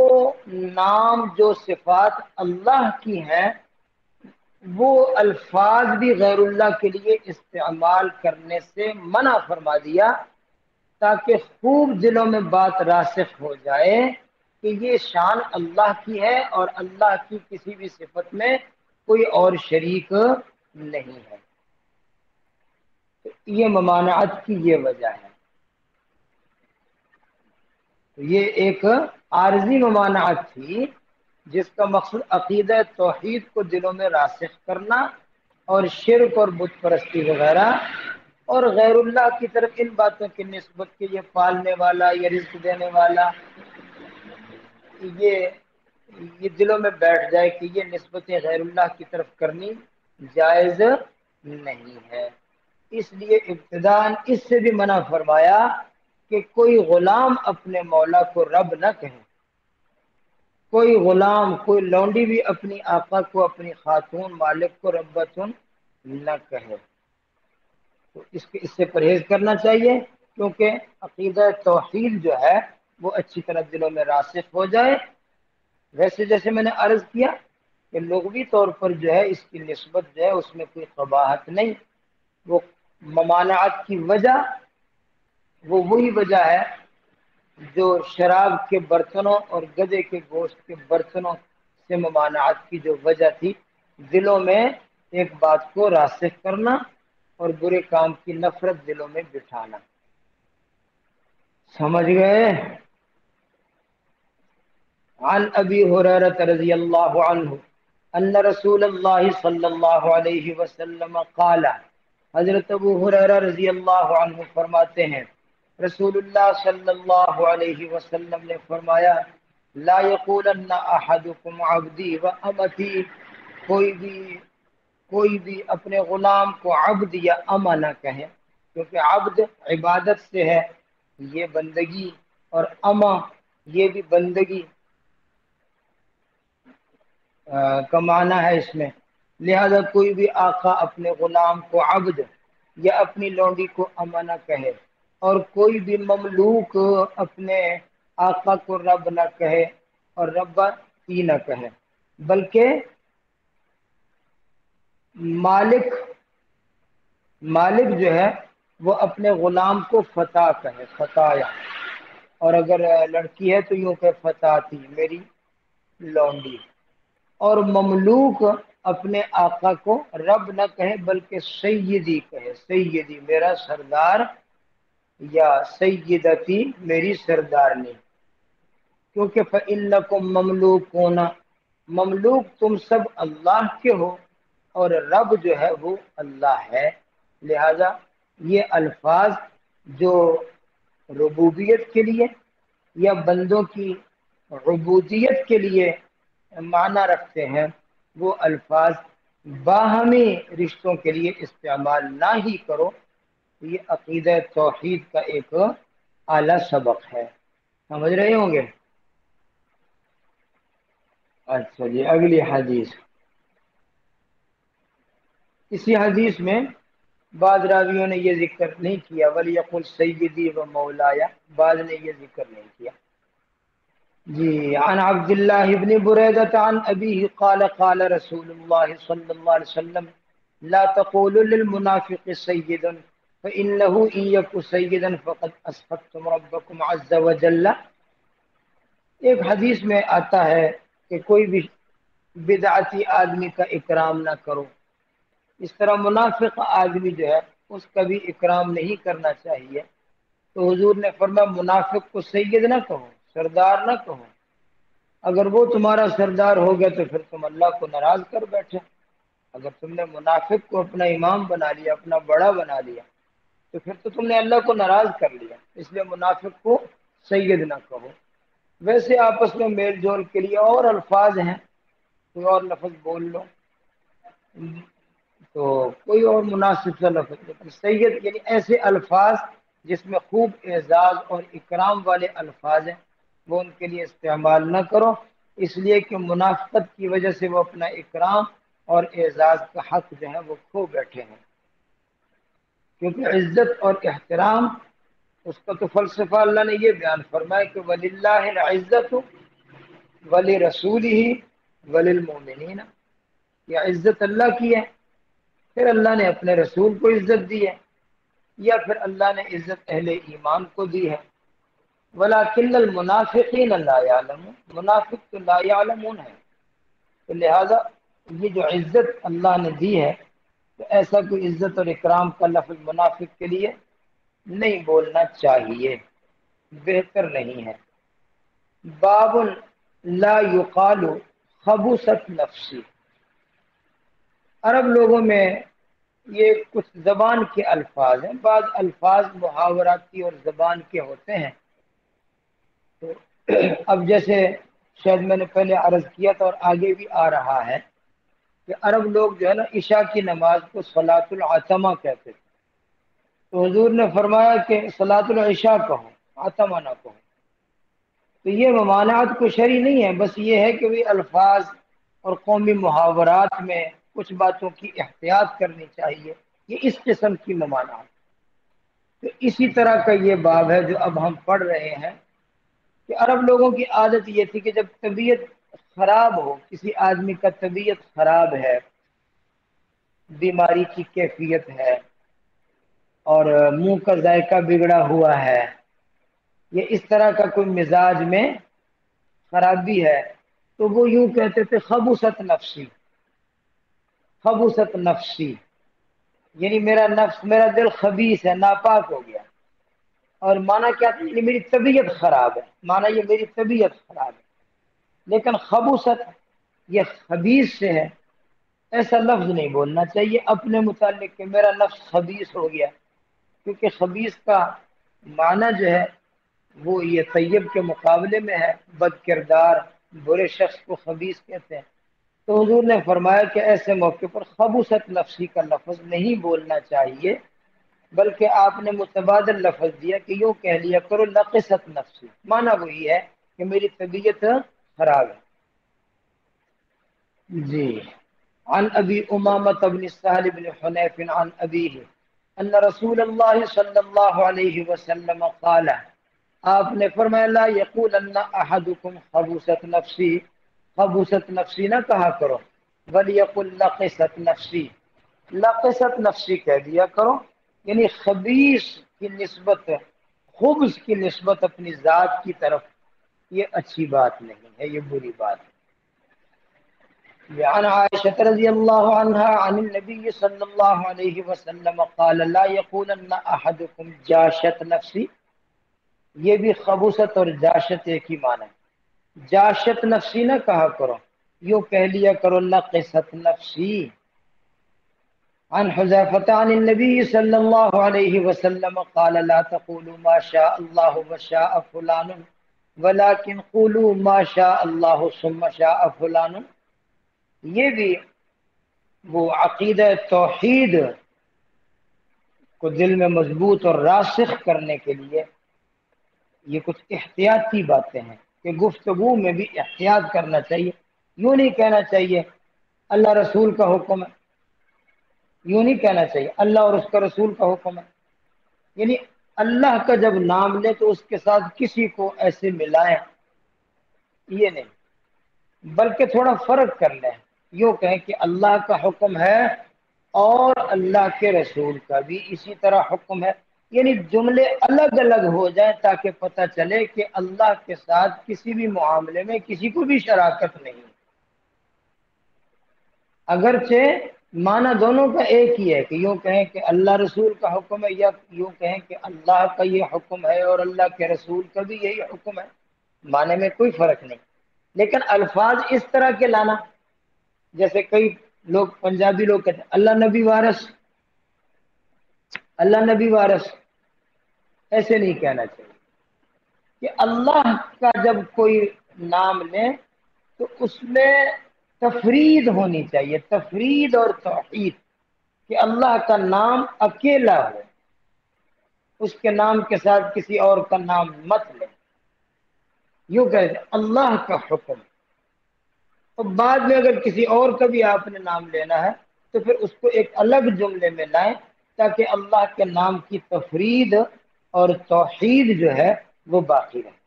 نام، جو صفات اللہ کی ہیں، وہ الفاظ بھی غیر اللہ کے لیے استعمال کرنے سے منع فرما دیا، تاکہ خوب دلوں میں بات راسخ ہو جائے کہ یہ شان اللہ کی ہے اور اللہ کی کسی بھی صفت میں کوئی اور شریک نہیں ہے۔ یہ ممانعت کی یہ وجہ ہے۔ یہ ایک عارضی ممانعت تھی جس کا مقصد عقیدہ توحید کو دلوں میں راسخ کرنا، اور شرک اور بت پرستی وغیرہ اور غیر اللہ کی طرف ان باتوں کی نسبت کہ یہ پالنے والا، یہ رزق دینے والا، یہ دلوں میں بیٹھ جائے کہ یہ نسبتیں غیر اللہ کی طرف کرنی جائز نہیں ہے۔ اس لیے ابتداءً اس سے بھی منع فرمایا کہ کوئی غلام اپنے مولا کو رب نہ کہے، کوئی غلام، کوئی لونڈی بھی اپنی آقا کو، اپنی خاتون مالک کو ربتن نہ کہے۔ تو اس سے پرہیز کرنا چاہیے، کیونکہ عقیدہ توحید جو ہے وہ اچھی طرح دلوں میں راسخ ہو جائے۔ ویسے جیسے میں نے عرض کیا کہ لغوی طور پر جو ہے اس کی نسبت جو ہے اس میں کوئی قباحت نہیں، وہ ممانعت کی وجہ وہ وہی وجہ ہے جو شراب کے برتنوں اور گدے کے گوشت کے برتنوں سے ممانعت کی جو وجہ تھی، دلوں میں ایک بات کو راسخ کرنا اور برے کام کی نفرت دلوں میں بٹھانا۔ سمجھ گئے؟ عن ابی ہریرہ رضی اللہ عنہ ان رسول اللہ صلی اللہ علیہ وسلم قال، حضرت ابو ہریرہ رضی اللہ عنہ فرماتے ہیں رسول اللہ صلی اللہ علیہ وسلم نے فرمایا، لا یقولن احدکم عبدی و امتی، کوئی بھی اپنے غلام کو عبد یا اما نہ کہے، کیونکہ عبد عبادت سے ہے، یہ بندگی، اور اما یہ بھی بندگی کا معنی ہے اس میں۔ لہذا کوئی بھی آقا اپنے غلام کو عبد یا اپنی لونڈی کو اما نہ کہے، اور کوئی بھی مملوک اپنے آقا کو رب نہ کہے اور ربا ہی نہ کہے، بلکہ مالک جو ہے وہ اپنے غلام کو فتح کہے، فتایا، اور اگر لڑکی ہے تو یوں کہ فتاتی، میری لونڈی۔ اور مملوک اپنے آقا کو رب نہ کہے بلکہ سیدی کہے، سیدی میرا سردار، یا سیدتی میری سردارنی، کیونکہ فَإِنَّكُمْ مَمْلُوكُونَ، مملوک تم سب اللہ کے ہو، اور رب جو ہے وہ اللہ ہے۔ لہذا یہ الفاظ جو ربوبیت کے لیے یا بندوں کی عبودیت کے لیے معنی رکھتے ہیں، وہ الفاظ باہمی رشتوں کے لیے استعمال نہ ہی کرو۔ یہ عقیدہ توحید کا ایک اعلیٰ سبق ہے، سمجھ رہے ہوں گے؟ اچھا جی، اگلی حدیث۔ اسی حدیث میں بعض راویوں نے یہ ذکر نہیں کیا، وَلْيَقُلْ سَيِّدِي وَمَوْلَايَ، بعض نے یہ ذکر نہیں کیا۔ جی، عن عبد اللہ بن بریدہ عن ابیہ قال قال رسول اللہ صلی اللہ علیہ وسلم، لا تقولوا للمنافق سید فإنه إن يك سيدا فقد أسخطتم ربكم عز وجل۔ ایک حدیث میں آتا ہے کہ کوئی بھی بدعتی آدمی کا اکرام نہ کرو، اس طرح منافق آدمی جو ہے اس کا بھی اکرام نہیں کرنا چاہیے۔ تو حضور نے فرمایا منافق کو سید نہ کہو، سردار نہ کہو، اگر وہ تمہارا سردار ہو گیا تو پھر تم اللہ کو ناراض کر بیٹھے۔ اگر تم نے منافق کو اپنا امام بنا لیا، اپنا بڑا بنا لیا، تو پھر تو تم نے اللہ کو ناراض کر لیا۔ اس لیے منافق کو سید نہ کہو۔ ویسے آپس میں میل جول کے لیے اور الفاظ ہیں، کوئی اور لفظ بول لو تو کوئی اور مناسب سا لفظ، لیکن سید یعنی ایسے الفاظ جس میں خوب اعزاز اور اکرام والے الفاظ ہیں، وہ ان کے لیے استعمال نہ کرو، اس لیے کہ منافقت کی وجہ سے وہ اپنا اکرام اور اعزاز کا حق جو ہے وہ کھو بیٹھے ہیں۔ کیونکہ عزت اور احترام، اس کا تو فلسفہ اللہ نے یہ بیان فرمایا کہ وَلِلَّهِ الْعِزَّةُ وَلِرَسُولِهِ وَلِلْمُؤْمِنِينَ، یہ عزت اللہ کی ہے، پھر اللہ نے اپنے رسول کو عزت دی ہے، یا پھر اللہ نے عزت اہل ایمان کو دی ہے۔ وَلَكِنَّ الْمُنَافِقِينَ لَا يَعْلَمُونَ، منافق تو لا يعلمون ہے، تو لہذا یہ جو عزت اللہ نے دی ہے تو ایسا کوئی عزت اور اکرام کا لفظ منافق کے لیے نہیں بولنا چاہیے، بہتر نہیں ہے۔ باب لا یقال خبثت نفسی، عرب لوگوں میں یہ کچھ زبان کے الفاظ ہیں، بعض الفاظ محاوراتی اور زبان کے ہوتے ہیں۔ تو اب جیسے شاید میں نے پہلے عرض کیا تھا اور آگے بھی آ رہا ہے کہ عرب لوگ جو ہے نا عشاء کی نماز کو صلاۃ العتمہ کہتے تھے، تو حضور نے فرمایا کہ صلاۃ العشاء کہو، عتمہ نہ کہو۔ تو یہ ممانعت کو شرعی نہیں ہے، بس یہ ہے کہ وہ الفاظ اور قومی محاورات میں کچھ باتوں کی احتیاط کرنی چاہیے، یہ اس قسم کی ممانعت۔ تو اسی طرح کا یہ باب ہے جو اب ہم پڑھ رہے ہیں، کہ عرب لوگوں کی عادت یہ تھی کہ جب طبیعت خراب ہو، کسی آدمی کا طبیعت خراب ہے، بیماری کی کیفیت ہے، اور منہ کا ذائقہ بگڑا ہوا ہے، یہ اس طرح کا کوئی مزاج میں خرابی ہے، تو وہ یوں کہتے تھے خبثت نفسی، خبثت نفسی، یعنی میرا نفس، میرا دل خبیث ہے، ناپاک ہو گیا۔ اور مانا کیا تھا؟ یہ میری طبیعت خراب ہے، مانا یہ میری طبیعت خراب ہے۔ لیکن خبثت یہ خبیث سے ہے، ایسا لفظ نہیں بولنا چاہیے اپنے متعلق کہ میرا نفس خبیث ہو گیا، کیونکہ خبیث کا معنی جو ہے وہ یہ طیب کے مقابلے میں ہے، بد کردار برے شخص کو خبیث کہتے ہیں۔ تو حضور نے فرمایا کہ ایسے موقع پر خبثت نفسی کا لفظ نہیں بولنا چاہیے، بلکہ آپ نے متبادل لفظ دیا کہ یوں کہہ لیا کرو نقصت نفسی، معنی وہی ہے کہ میری طبیعت خراب ہے۔ جی، عن ابی امامۃ بن سہل بن حنیف عن ابیہ ان رسول اللہ صلی اللہ علیہ وسلم قال، آپ نے فرمایا لا یقولن احدکم خبثت نفسی، خبثت نفسی نہ کہا کرو، ولیقل لقست نفسی، لقست نفسی کہہ دیا کرو، یعنی خبیث کی نسبت، خبث کی نسبت اپنی ذات کی طرف، یہ اچھی بات نہیں ہے، یہ بری بات ہے۔ عن عائشة رضی اللہ عنہا عن النبی صلی اللہ علیہ وسلم قال لا یقولن احدکم جاشت نفسی، یہ بھی خبثت اور جاشت ایک ہی معنی ہے۔ جاشت نفسی نہ کہا کرو، یوں کہہ لیا کرو لقست نفسی۔ عن حذیفة عن النبی صلی اللہ علیہ وسلم قال لا تقولوا ما شاء اللہ وشاء فلان ولكن قولوا ما شاء اللہ ثم شاء فلان۔ یہ بھی وہ عقیدہ توحید کو دل میں مضبوط اور راسخ کرنے کے لیے یہ کچھ احتیاطی باتیں ہیں کہ گفتگو میں بھی احتیاط کرنا چاہیے۔ یوں نہیں کہنا چاہیے اللہ رسول کا حکم ہے، یوں نہیں کہنا چاہیے اللہ اور اس کا رسول کا حکم ہے، یعنی اللہ کا جب نام لے تو اس کے ساتھ کسی کو ایسے ملائیں، یہ نہیں، بلکہ تھوڑا فرق کر لیں، یوں کہیں کہ اللہ کا حکم ہے اور اللہ کے رسول کا بھی اسی طرح حکم ہے، یعنی جملے الگ الگ ہو جائیں تاکہ پتہ چلے کہ اللہ کے ساتھ کسی بھی معاملے میں کسی کو بھی شراکت نہیں۔ اگرچہ معنی دونوں کا ایک ہی ہے کہ یوں کہیں کہ اللہ رسول کا حکم ہے، یا یوں کہیں کہ اللہ کا یہ حکم ہے اور اللہ کے رسول کا بھی یہی حکم ہے، معنی میں کوئی فرق نہیں، لیکن الفاظ اس طرح کے لانا، جیسے کئی لوگ پنجابی لوگ کہتے ہیں اللہ نبی وارث، اللہ نبی وارث، ایسے نہیں کہنا چاہیے کہ اللہ کا جب کوئی نام لیں تو اس میں تفرید ہونی چاہیے، تفرید اور توحید، کہ اللہ کا نام اکیلا ہو، اس کے نام کے ساتھ کسی اور کا نام مت لیں، یوں کہتے اللہ کا حکم، اور بعد میں اگر کسی اور کا بھی آپ نے نام لینا ہے تو پھر اس کو ایک الگ جملے میں لائیں تاکہ اللہ کے نام کی تفرید اور توحید جو ہے وہ باقی رہے۔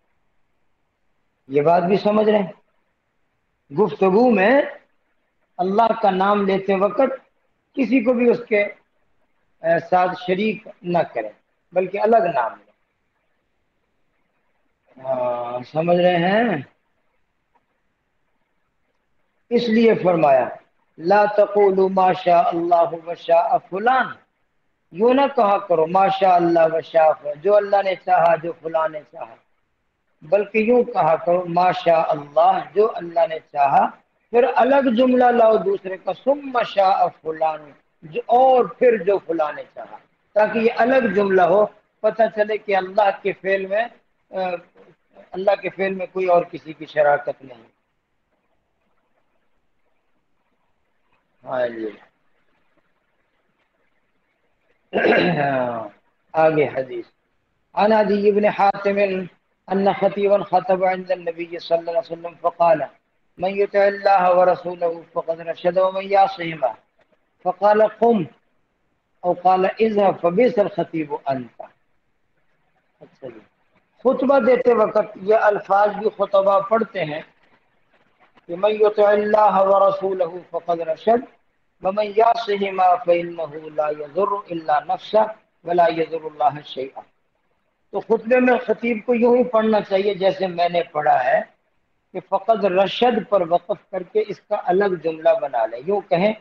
یہ بات بھی سمجھ رہے ہیں؟ گفتگو میں اللہ کا نام لیتے وقت کسی کو بھی اس کے ساتھ شریک نہ کریں، بلکہ الگ نام لیں۔ سمجھ رہے ہیں؟ اس لیے فرمایا لا تقولوا ما شاء اللہ وشاء فلان، یوں نہ کہا کرو ما شاء اللہ وشاء فلان، جو اللہ نے چاہا جو فلاں نے چاہا، بلکہ یوں کہا کرو ما شاء اللہ، جو اللہ نے چاہا، پھر الگ جملہ لاؤ دوسرے کا ثم شاء فلان، اور پھر جو فلاں نے چاہا، تاکہ یہ الگ جملہ ہو، پتہ چلے کہ اللہ کے فعل میں اللہ کے فعل میں کوئی اور کسی کی شراکت نہیں۔ ہاں جی آگے حدیث عن عدي بن حاتم أن خطيبا خطب عند النبي صلى الله عليه وسلم فقال من يطع الله ورسوله فقد رشد ومن يعصهما فقال قم او قال اذهب فبئس الخطيب انت. اچھا جی، خطبہ دیتے وقت یہ الفاظ بھی خطبہ پڑھتے ہیں کہ من یطع اللہ ورسولہ فقد رشد ومن یعصہما فانہ لا یضر الا نفسہ ولا یضر اللہ شیئا. تو خطبے میں خطیب کو یوں ہی پڑھنا چاہیے جیسے میں نے پڑھا ہے کہ فقد رشد پر وقف کر کے اس کا الگ جملہ بنا لیں. یوں کہیں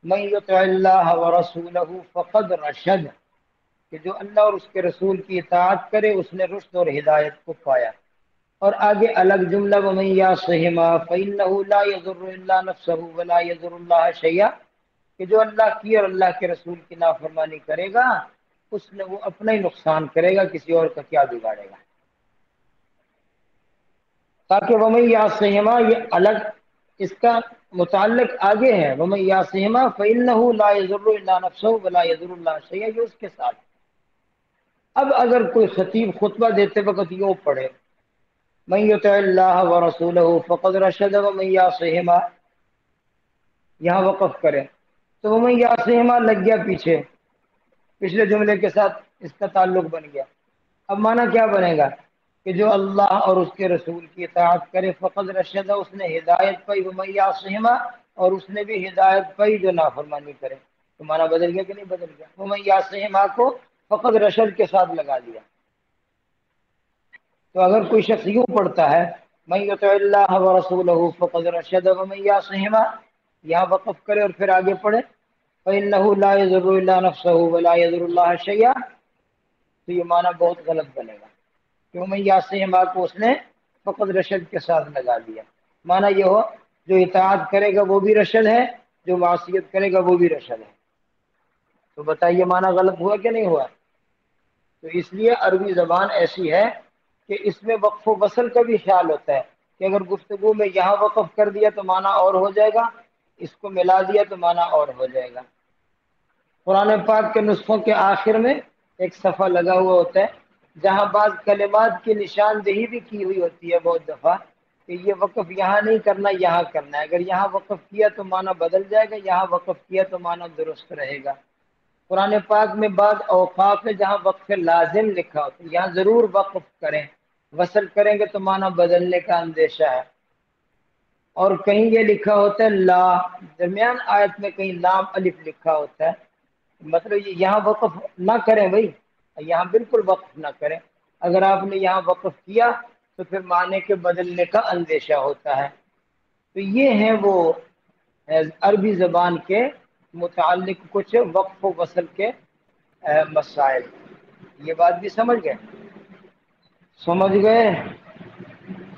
من یطع اللہ ورسولہ فقد رشد، کہ جو اللہ اور اس کے رسول کی اطاعت کرے اس نے رشد اور ہدایت کو پایا. اور آگے الگ جملہ ومن یعصہما فانہ لا یضر الا نفسہ ولا یضر اللہ شیئا، کہ جو اللہ کی اور اللہ کے رسول کی نافرمانی کرے گا اس نے وہ اپنا ہی نقصان کرے گا، کسی اور کا کیا بگاڑے گا. تاکہ ومن یعصہما یہ الگ اس کا متعلق آگے ہے، ومن یعصہما فانہ لا یضر الا نفسہ ولا یضر اللہ شیئا، یہ اس کے ساتھ. اب اگر کوئی خطیب خطبہ دیتے وقت یوں پڑھے من یطع اللہ ورسولہ فقد رشد ومن یعصہما، یہاں وقف کرے تو ومن یعصہما لگ گیا پیچھے، پچھلے جملے کے ساتھ اس کا تعلق بن گیا. اب معنی کیا بنے گا کہ جو اللہ اور اس کے رسول کی اطاعت کرے فقد رشد، اس نے ہدایت پائی، ومن یعصہما اور اس نے بھی ہدایت پائی جو نافرمانی کرے. تو معنی بدل گیا کہ نہیں بدل گیا؟ ومن یعصہما کو فقد رشد کے ساتھ لگا دیا. تو اگر کوئی شخص یوں پڑھتا ہے من یطع اللہ ورسولہ فقد رشد ومن یعصہما، یہاں وقف کرے اور پھر آگے پڑھے فإنہ لا یضر الا نفسہ ولا یضر اللہ شیئا، تو یہ معنی بہت غلط بنے گا کہ ومن یعصہما کو اس نے فقد رشد کے ساتھ لگا دیا. معنی یہ ہو جو اطاعت کرے گا وہ بھی رشد ہے، جو معصیت کرے گا وہ بھی رشد ہے. تو بتائیے معنی غلط ہوا کہ نہیں ہوا؟ تو اس لیے عربی زبان ایسی ہے کہ اس میں وقف و وصل کا بھی خیال ہوتا ہے کہ اگر گفتگو میں یہاں وقف کر دیا تو معنی اور ہو جائے گا، اس کو ملا دیا تو معنی اور ہو جائے گا. قرآن پاک کے نسخوں کے آخر میں ایک صفحہ لگا ہوا ہوتا ہے جہاں بعض کلمات کی نشاندہی بھی کی ہوئی ہوتی ہے بہت دفعہ کہ یہ وقف یہاں نہیں کرنا یہاں کرنا ہے. اگر یہاں وقف کیا تو معنی بدل جائے گا، یہاں وقف کیا تو معنی درست رہے گا. قرآن پاک میں بعض اوقاف ہے جہاں وقف لازم لکھا ہوتا ہے، یہاں ضرور وقف کریں، وصل کریں گے تو معنی بدلنے کا اندیشہ ہے. اور کہیں یہ لکھا ہوتا ہے لا، درمیان آیت میں کہیں لام الف لکھا ہوتا ہے، مطلب یہ یہاں وقف نہ کریں بھائی، یہاں بالکل وقف نہ کریں. اگر آپ نے یہاں وقف کیا تو پھر معنی کے بدلنے کا اندیشہ ہوتا ہے. تو یہ ہیں وہ عربی زبان کے متعلق کچھ وقف و وصل کے مسائل. یہ بات بھی سمجھ گئے؟ سمجھ گئے؟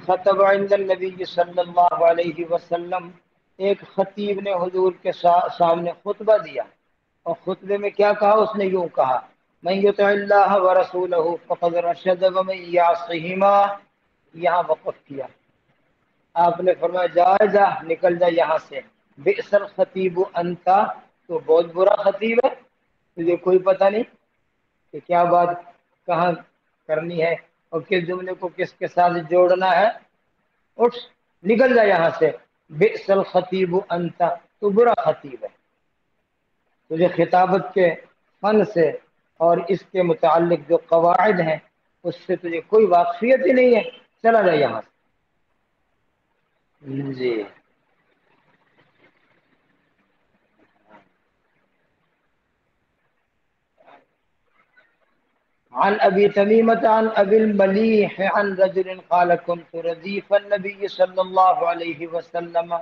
خطب عند النبی صلی اللہ علیہ وسلم، ایک خطیب نے حضور کے سامنے خطبہ دیا اور خطبے میں کیا کہا؟ اس نے یوں کہا من یطع اللہ ورسولہ فقد رشد ومن یعصہما، یہاں وقف کیا. آپ نے فرمایا جا نکل جا یہاں سے، بئس الخطیب انت، تو بہت برا خطیب ہے، تجھے کوئی پتہ نہیں کہ کیا بات کہاں کرنی ہے اور کس جملے کو کس کے ساتھ جوڑنا ہے. اٹھ نکل جا یہاں سے، بئس الخطیب انت، تو برا خطیب ہے. تجھے خطابت کے فن سے اور اس کے متعلق جو قواعد ہیں اس سے تجھے کوئی واقفیت ہی نہیں ہے، چلا جا یہاں سے. جی عن ابي تميمة عن ابي المليح عن رجل قال كنت رديف النبي صلى الله عليه وسلم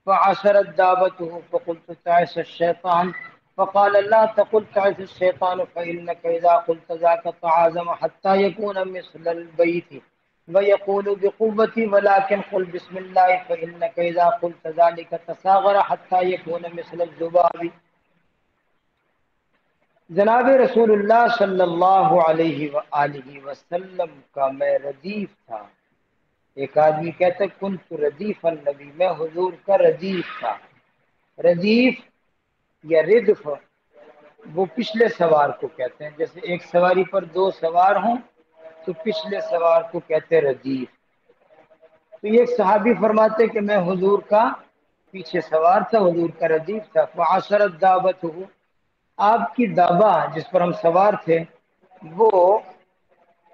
فعثرت دابته فقلت تعس الشيطان فقال لا تقل تعس الشيطان فإنك إذا قلت ذاك تعازم حتى يكون مثل البيت ويقول بقوتي ولكن قل بسم الله فإنك إذا قلت ذلك تصاغر حتى يكون مثل الذباب. جناب رسول اللہ صلی اللہ علیہ وآلہ وسلم کا میں ردیف تھا. ایک آدمی کہتا ہے کنت ردیف النبی، میں حضور کا ردیف تھا. ردیف یا ردف وہ پچھلے سوار کو کہتے ہیں، جیسے ایک سواری پر دو سوار ہوں تو پچھلے سوار کو کہتے ہیں ردیف۔ تو یہ ایک صحابی فرماتے کہ میں حضور کا پیچھے سوار تھا، حضور کا ردیف تھا، فعصرت دابتہ، آپ کی دابا جس پر ہم سوار تھے وہ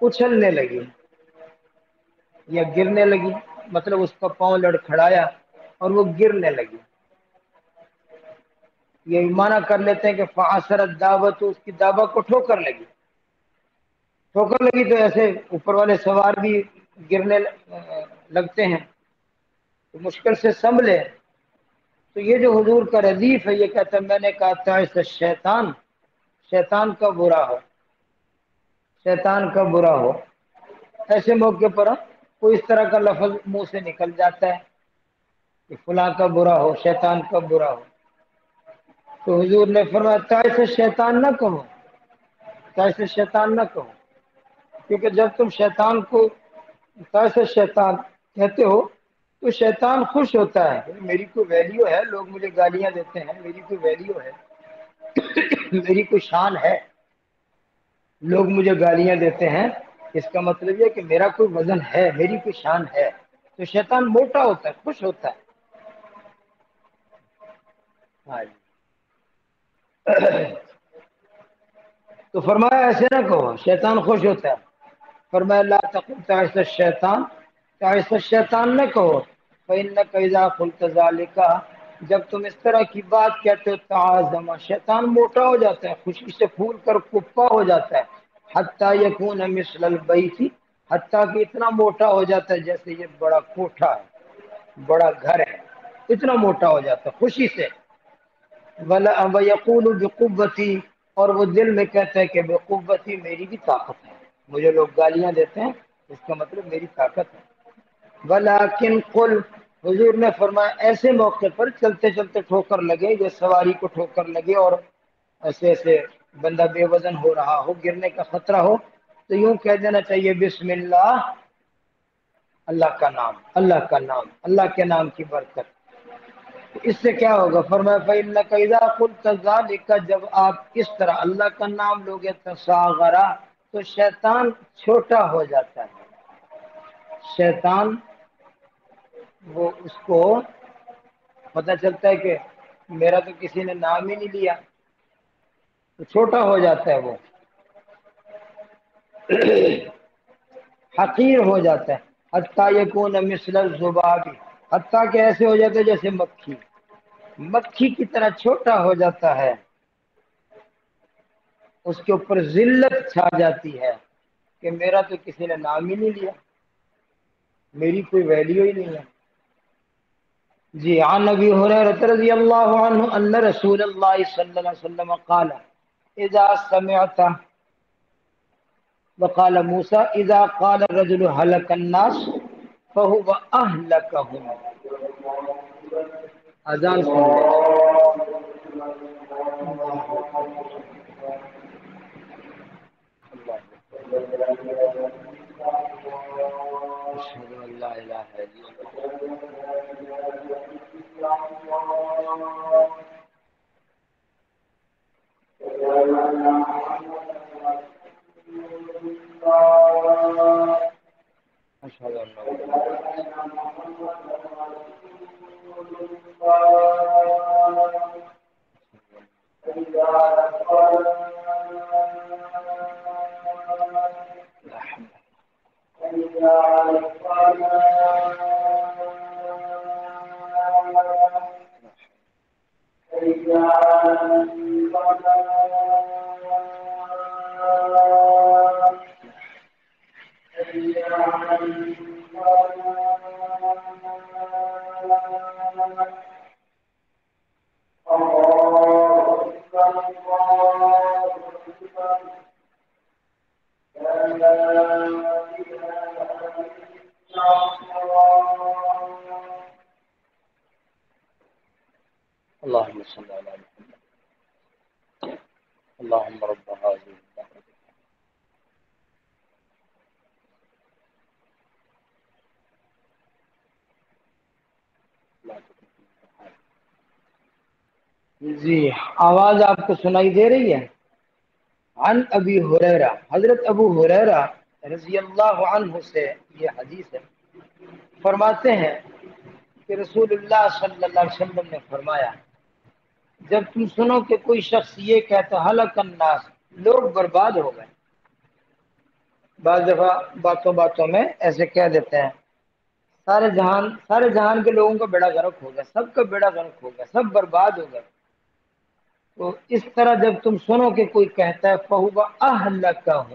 اچھلنے لگی یا گرنے لگی، مطلب اس کا پاؤں لڑکھڑایا اور وہ گرنے لگی۔ یہ معنی کر لیتے ہیں کہ فعصرت دابتہ، اس کی دابا کو ٹھوکر لگی، ٹھوکر لگی تو ایسے اوپر والے سوار بھی گرنے لگتے ہیں تو مشکل سے سنبھلے۔ تو یہ جو حضور کا ردیف ہے یہ کہتا ہے میں نے کہا تعس شیطان، شیطان کا برا ہو، شیطان کا برا ہو۔ ایسے موقع پر کوئی اس طرح کا لفظ منہ سے نکل جاتا ہے کہ فلاں کا برا ہو، شیطان کا برا ہو، تو حضور نے فرمایا تعس شیطان نہ کہو، تعس شیطان نہ کہو، کیونکہ جب تم شیطان کو تعس شیطان کہتے ہو تو شیطان خوش ہوتا ہے، میری کوئی ویلیو ہے، لوگ مجھے گالیاں دیتے ہیں، میری کوئی ویلیو ہے، میری کوئی شان ہے، لوگ مجھے گالیاں دیتے ہیں، اس کا مطلب یہ کہ میرا کوئی وزن ہے، میری کوئی شان ہے، تو شیطان موٹا ہوتا ہے، خوش ہوتا ہے۔ ہاں جی۔ تو فرمایا ایسے نہ کہو، شیطان خوش ہوتا ہے۔ فرمایا لا تقل تعس الشیطان، تعس الشیطان نہ کہو، فإنک اذا قلت ذلک، جب تم اس طرح کی بات کہتے ہو تعاظم، شیطان موٹا ہو جاتا ہے، خوشی سے پھول کر کپا ہو جاتا ہے، حتی یکون مثل البیت، حتیٰ کہ اتنا موٹا ہو جاتا ہے جیسے یہ بڑا کوٹھا ہے، بڑا گھر ہے، اتنا موٹا ہو جاتا ہے خوشی سے۔ وَيَقُولُ بِقُوَّتِي، اور وہ دل میں کہتا ہے کہ بقوتی، میری بھی طاقت ہے، مجھے لوگ گالیاں دیتے ہیں اس کا مطلب میری طاقت ہے۔ ولیکن قل، حضور نے فرمایا ایسے موقع پر چلتے چلتے ٹھوکر لگے، جو سواری کو ٹھوکر لگے اور ایسے ایسے بندہ بے وزن ہو رہا ہو، گرنے کا خطرہ ہو، تو یوں کہہ دینا چاہیے بسم اللہ، اللہ کا نام، اللہ کا نام، اللہ کے نام کی برکت۔ اس سے کیا ہوگا؟ فرمایا فإنک اذا قلت ذلک، جب آپ اس طرح اللہ کا نام لوگے تصاغرا، تو شیطان چھوٹا ہو جاتا ہے، شیطان وہ اس کو پتہ چلتا ہے کہ میرا تو کسی نے نام ہی نہیں لیا، تو چھوٹا ہو جاتا ہے، وہ حقیر ہو جاتا ہے۔ حتیٰ یکون مثل الذباب، حتیٰ کہ ایسے ہو جاتا ہے جیسے مکھی، مکھی کی طرح چھوٹا ہو جاتا ہے، اس کے اوپر ذلت چھا جاتی ہے کہ میرا تو کسی نے نام ہی نہیں لیا، میری کوئی ویلیو ہی نہیں ہے۔ جی، عن ابی ہریرہ رضی اللہ عنہ ان رسول اللہ صلی اللہ علیہ وسلم قال اذا سمعت، وقال موسى اذا قال الرجل هلك الناس فهو اهلكهم۔ اذان سن اشهد ان لا اله الا الله، اشهد ان اللهم صل على محمد اللهم رب هذه الدعوة لا تكن جی آواز آپ کو سنائی دے رہی ہے؟ عن ابی ہریرہ، حضرت ابو ہریرہ رضی اللہ عنہ سے یہ حدیث ہے، فرماتے ہیں کہ رسول اللہ صلی اللہ علیہ وسلم نے فرمایا، جب تم سنو کہ کوئی شخص یہ کہتا ہلک الناس، لوگ برباد ہو گئے، بعض دفعہ باتوں باتوں میں ایسے کہہ دیتے ہیں سارے جہان کے لوگوں کا بیڑا غرق ہو گیا، سب کا بیڑا غرق ہو گیا، سب برباد ہو گئے. تو اس طرح جب تم سنو کہ کوئی کہتا ہے فہو اہلکہم،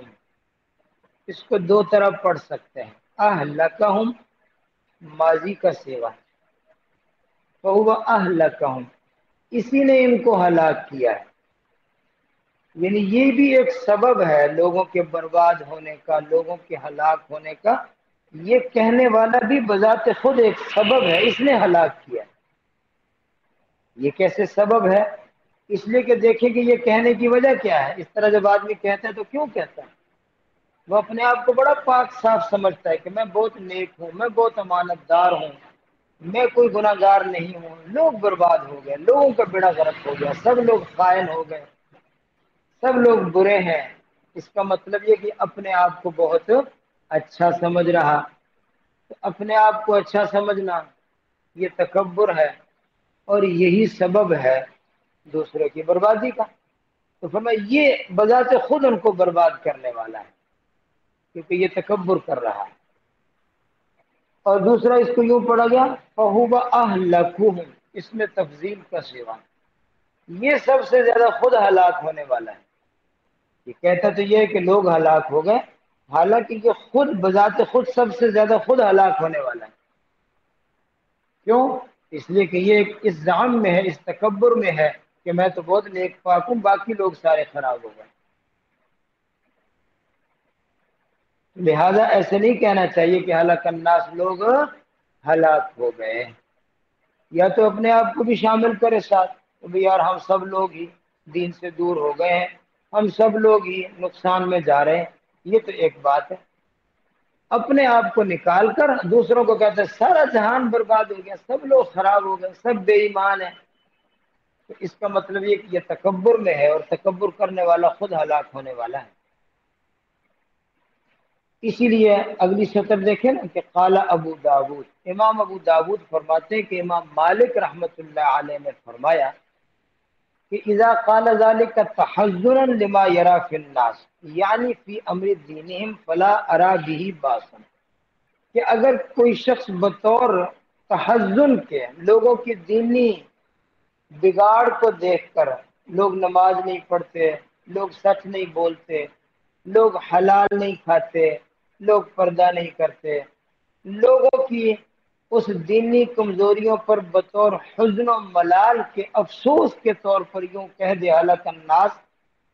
اس کو دو طرح پڑھ سکتے ہیں، اہلکہم ماضی کا صیغہ، فہو اہلکہم اسی نے ان کو ہلاک کیا ہے. یعنی یہ بھی ایک سبب ہے لوگوں کے برباد ہونے کا، لوگوں کے ہلاک ہونے کا. یہ کہنے والا بھی بذات خود ایک سبب ہے، اس نے ہلاک کیا. یہ کیسے سبب ہے؟ اس لیے کہ دیکھیں کہ یہ کہنے کی وجہ کیا ہے. اس طرح جب آدمی کہتا ہے تو کیوں کہتا ہے؟ وہ اپنے آپ کو بڑا پاک صاف سمجھتا ہے کہ میں بہت نیک ہوں، میں بہت امانت دار ہوں، میں کوئی گناہ گار نہیں ہوں. لوگ برباد ہو گئے، لوگوں کا بیڑا غرق ہو گیا، سب لوگ خائن ہو گئے، سب لوگ برے ہیں. اس کا مطلب یہ کہ اپنے آپ کو بہت اچھا سمجھ رہا. تو اپنے آپ کو اچھا سمجھنا یہ تکبر ہے، اور یہی سبب ہے دوسرے کی بربادی کا. تو فرمایا یہ بذات خود ان کو برباد کرنے والا ہے، کیونکہ یہ تکبر کر رہا ہے. اور دوسرا اس کو یوں پڑھا گیا فَهُوَ أَهْلَكُهُمْ، اس میں تفضیل کا سیغہ، یہ سب سے زیادہ خود ہلاک ہونے والا ہے. یہ کہتا تو یہ ہے کہ لوگ ہلاک ہو گئے، حالانکہ یہ خود بذات خود سب سے زیادہ خود ہلاک ہونے والا ہے. کیوں؟ اس لیے کہ یہ اس زعم میں ہے، اس تکبر میں ہے کہ میں تو بہت نیک پاک ہوں، باقی لوگ سارے خراب ہو گئے. لہذا ایسے نہیں کہنا چاہیے کہ ہلاک الناس، لوگ ہلاک ہو گئے. یا تو اپنے آپ کو بھی شامل کرے ساتھ کہ بھی یار ہم سب لوگ ہی دین سے دور ہو گئے ہیں، ہم سب لوگ ہی نقصان میں جا رہے ہیں. یہ تو ایک بات ہے. اپنے آپ کو نکال کر دوسروں کو کہتے ہیں سارا جہان برباد ہو گیا، سب لوگ خراب ہو گئے، سب بے ایمان ہیں. تو اس کا مطلب یہ کہ یہ تکبر میں ہے، اور تکبر کرنے والا خود ہلاک ہونے والا ہے. اسی لیے اگلی سطر دیکھیں نا کہ قال ابو داود، امام ابو داود فرماتے ہیں کہ امام مالک رحمت اللہ علیہ نے فرمایا کہ اذا قال ذلك تحذرا لما يرى في الناس یعنی فی امر دینہم فلا ارى به باسا، کہ اگر کوئی شخص بطور تحزن کے لوگوں کی دینی بگاڑ کو دیکھ کر، لوگ نماز نہیں پڑھتے، لوگ سچ نہیں بولتے، لوگ حلال نہیں کھاتے، لوگ پردہ نہیں کرتے، لوگوں کی اس دینی کمزوریوں پر بطور حزن و ملال کے افسوس کے طور پر یوں کہہ دے ہلاک الناس،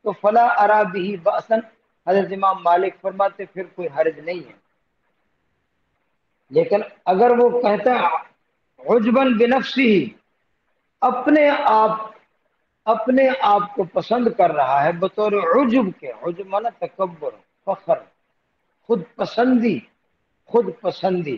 تو فلا ارا بھی بأسن، حضرت امام مالک فرماتے پھر کوئی حرج نہیں ہے. لیکن اگر وہ کہتا ہے عجباً بنفسی، اپنے آپ کو پسند کر رہا ہے بطور عجب کے، عجب مانا تکبر، فخر، خود پسندی، خود پسندی،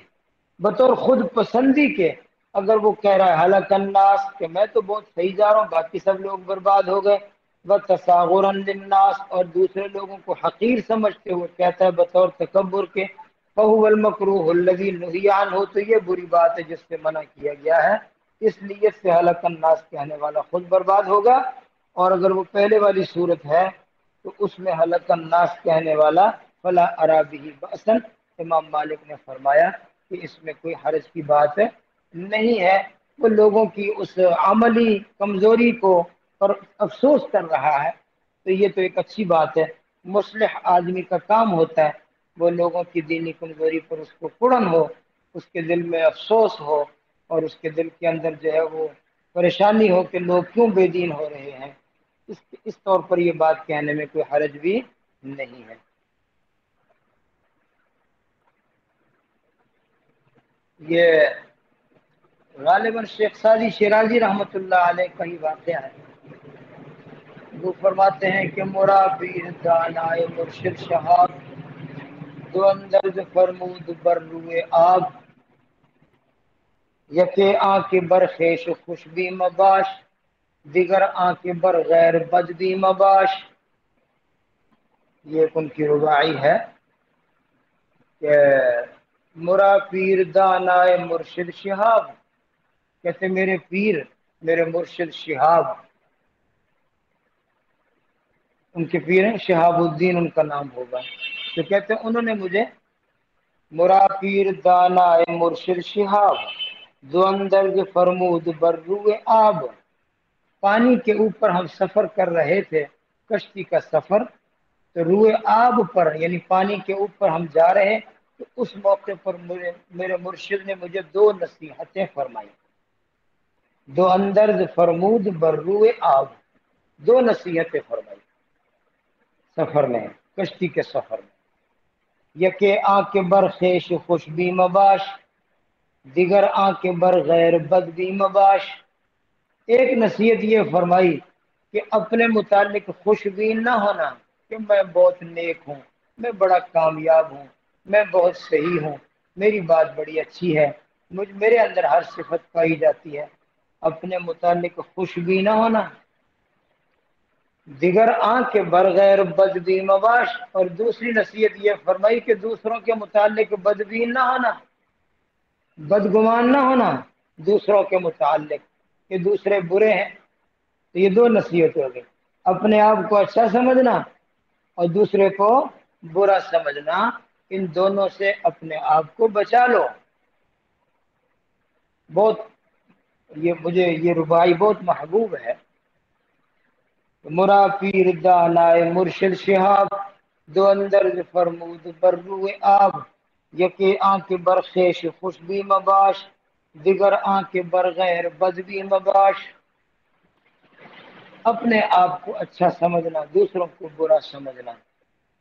بطور خود پسندی کے اگر وہ کہہ رہا ہے ہلاک الناس کہ میں تو بہت صحیح جا رہا ہوں، باقی سب لوگ برباد ہو گئے، وتصاغرا للناس، اور دوسرے لوگوں کو حقیر سمجھتے ہوئے کہتا ہے بطور تکبر کے، فهو المکروہ الذی نہی عنہ، تو یہ بری بات ہے جس سے منع کیا گیا ہے. اس نیت سے ہلاک الناس کہنے والا خود برباد ہوگا. اور اگر وہ پہلے والی صورت ہے تو اس میں ہلاک الناس کہنے والا فلا ارا به بأسا، امام مالک نے فرمایا کہ اس میں کوئی حرج کی بات نہیں ہے. وہ لوگوں کی اس عملی کمزوری کو پر افسوس کر رہا ہے، تو یہ تو ایک اچھی بات ہے. مصلح آدمی کا کام ہوتا ہے وہ لوگوں کی دینی کمزوری پر اس کو پڑن ہو، اس کے دل میں افسوس ہو، اور اس کے دل کے اندر جو ہے وہ پریشانی ہو کہ لوگ کیوں بے دین ہو رہے ہیں. اس طور پر یہ بات کہنے میں کوئی حرج بھی نہیں ہے. یہ غالباً شیخ سعدی شیرازی رحمۃ اللہ علیہ کا ہی واقعہ ہے. وہ فرماتے ہیں کہ مرابی دانائے مرشد شہاب، دو اندرز فرمود بر روئے آب، یکے آن کے برخیش و خوشبی مباش، دیگر آنکھیں بر غیر بجدی مباش، یہ ان کی رباعی ہے کہ مرا پیر دانائے مرشد شہاب، کہتے میرے پیر میرے مرشد شہاب، ان کے پیر ہیں شہاب الدین ان کا نام ہوگا، تو کہتے ہیں انہوں نے مجھے مرا پیر دانائے مرشد شہاب دو اندرز فرمود بر روئے آب، پانی کے اوپر ہم سفر کر رہے تھے، کشتی کا سفر، تو روئے آب پر یعنی پانی کے اوپر ہم جا رہے ہیں، تو اس موقع پر میرے مرشد نے مجھے دو نصیحتیں فرمائی، دو اندرز فرمود بر روئے آب، دو نصیحتیں فرمائی سفر میں، کشتی کے سفر میں، یکے آنکھ برخیش خوشبی مباش، دیگر آنکھ بر غیر بدبی مباش، ایک نصیحت یہ فرمائی کہ اپنے متعلق خوشبین نہ ہونا کہ میں بہت نیک ہوں، میں بڑا کامیاب ہوں، میں بہت صحیح ہوں، میری بات بڑی اچھی ہے، میرے اندر ہر صفت پائی جاتی ہے، اپنے متعلق خوشبین نہ ہونا، دیگر آنکھ کے برغیر بدبی مباش، اور دوسری نصیحت یہ فرمائی کہ دوسروں کے متعلق بدبین نہ ہونا، بدگمان نہ ہونا دوسروں کے متعلق کہ دوسرے برے ہیں، تو یہ دو نصیحت ہو گئی، اپنے آپ کو اچھا سمجھنا اور دوسرے کو برا سمجھنا، ان دونوں سے اپنے آپ کو بچا لو۔ بہت یہ مجھے یہ رباعی بہت محبوب ہے، مرا پیر دانائے مرشد شہاب دو اندرز فرمود بر روئے آب، یکی آنکھ برخیش خوشبی مباش، دیگر آنکھ برغیر بدبی مباش، اپنے آپ کو اچھا سمجھنا دوسروں کو برا سمجھنا،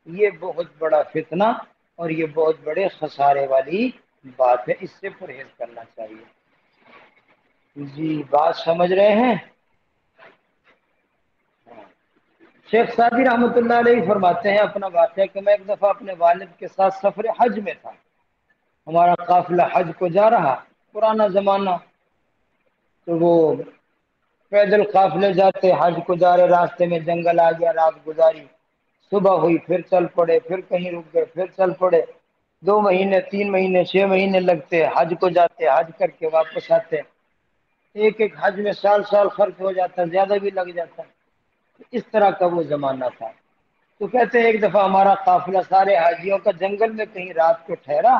یہ بہت بڑا فتنہ اور یہ بہت بڑے خسارے والی بات ہے، اس سے پرہیز کرنا چاہیے۔ جی بات سمجھ رہے ہیں؟ شیخ سعدی رحمۃ اللہ علیہ فرماتے ہیں اپنا واقعہ کہ میں ایک دفعہ اپنے والد کے ساتھ سفر حج میں تھا، ہمارا قافلہ حج کو جا رہا، پرانا زمانہ، تو وہ پیدل قافلے جاتے حج کو جا رہے، راستے میں جنگل آ گیا، رات گزاری، صبح ہوئی پھر چل پڑے، پھر کہیں رک گئے پھر چل پڑے، 2 مہینے 3 مہینے 6 مہینے لگتے، حج کو جاتے حج کر کے واپس آتے، ایک ایک حج میں سال سال خرچ ہو جاتا، زیادہ بھی لگ جاتا، اس طرح کا وہ زمانہ تھا۔ تو کہتے ہیں ایک دفعہ ہمارا قافلہ سارے حاجیوں کا جنگل میں کہیں رات کو ٹھہرا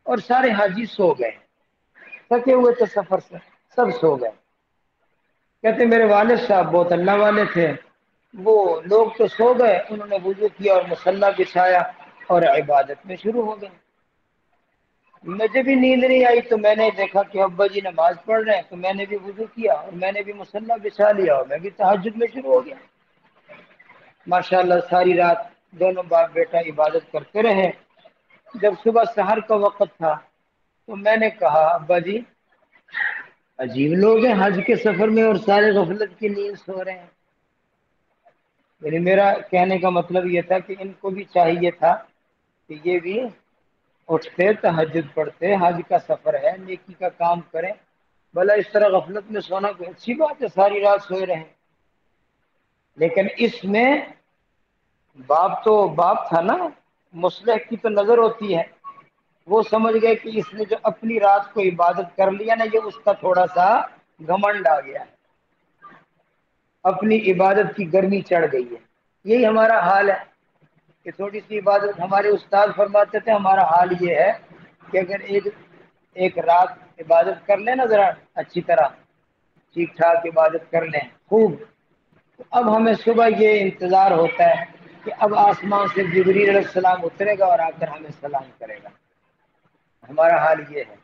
اور سارے حاجی سو گئے، تھکے ہوئے تھے سفر سے، سب سو گئے۔ کہتے میرے والد صاحب بہت اللہ والے تھے، وہ لوگ تو سو گئے، انہوں نے وضو کیا اور مصلی بچھایا اور عبادت میں شروع ہو گئے، مجھے بھی نیند نہیں آئی، تو میں نے دیکھا کہ ابا جی نماز پڑھ رہے ہیں، تو میں نے بھی وضو کیا اور میں نے بھی مصلی بچھا لیا اور میں بھی تہجد میں شروع ہو گیا۔ ماشاءاللہ ساری رات دونوں باپ بیٹا عبادت کرتے رہے، جب صبح سحر کا وقت تھا تو میں نے کہا ابا جی عجیب لوگ ہیں، حج کے سفر میں اور سارے غفلت کی نیند سو رہے ہیں، یعنی میرا کہنے کا مطلب یہ تھا کہ ان کو بھی چاہیے تھا کہ یہ بھی اٹھتے تہجد پڑھتے، حج کا سفر ہے نیکی کا کام کریں، بھلا اس طرح غفلت میں سونا کوئی اچھی بات ہے، ساری رات سوئے رہے، لیکن اس میں باپ تو باپ تھا نا، مصلح کی تو نظر ہوتی ہے، وہ سمجھ گئے کہ اس نے جو اپنی رات کو عبادت کر لیا نا، یہ اس کا تھوڑا سا گھمنڈ آ گیا ہے، اپنی عبادت کی گرمی چڑھ گئی ہے، یہی ہمارا حال ہے کہ تھوڑی سی عبادت، ہمارے استاد فرماتے تھے ہمارا حال یہ ہے کہ اگر ایک رات عبادت کر لیں نا ذرا اچھی طرح ٹھیک ٹھاک عبادت کر لیں خوب، تو اب ہمیں صبح یہ انتظار ہوتا ہے کہ اب آسمان سے جبریل علیہ السلام اترے گا اور آ کر ہمیں سلام کرے گا، ہمارا حال یہ ہے،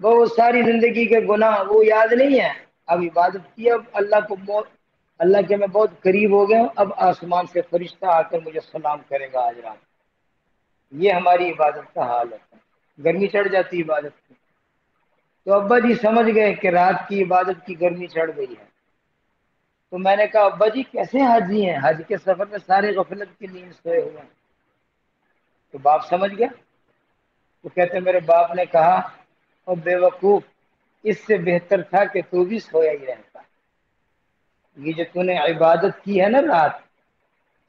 وہ ساری زندگی کے گناہ وہ یاد نہیں ہے، اب عبادت کی، اب اللہ کے میں بہت قریب ہو گئے ہوں، اب آسمان سے فرشتہ آ کر مجھے سلام کرے گا آج رات، یہ ہماری عبادت کا حال ہوتا ہے، گرمی چڑھ جاتی عبادت کی، تو ابا جی سمجھ گئے کہ رات کی عبادت کی گرمی چڑھ گئی ہے، تو میں نے کہا ابا جی کیسے حاجی ہیں، حج کے سفر میں سارے غفلت کی نیند سوئے ہوئے ہیں، تو باپ سمجھ گیا، تو کہتے میرے باپ نے کہا اور بے وقوف، اس سے بہتر تھا کہ تو بھی سویا ہی رہتا، یہ جو تو نے عبادت کی ہے نا رات،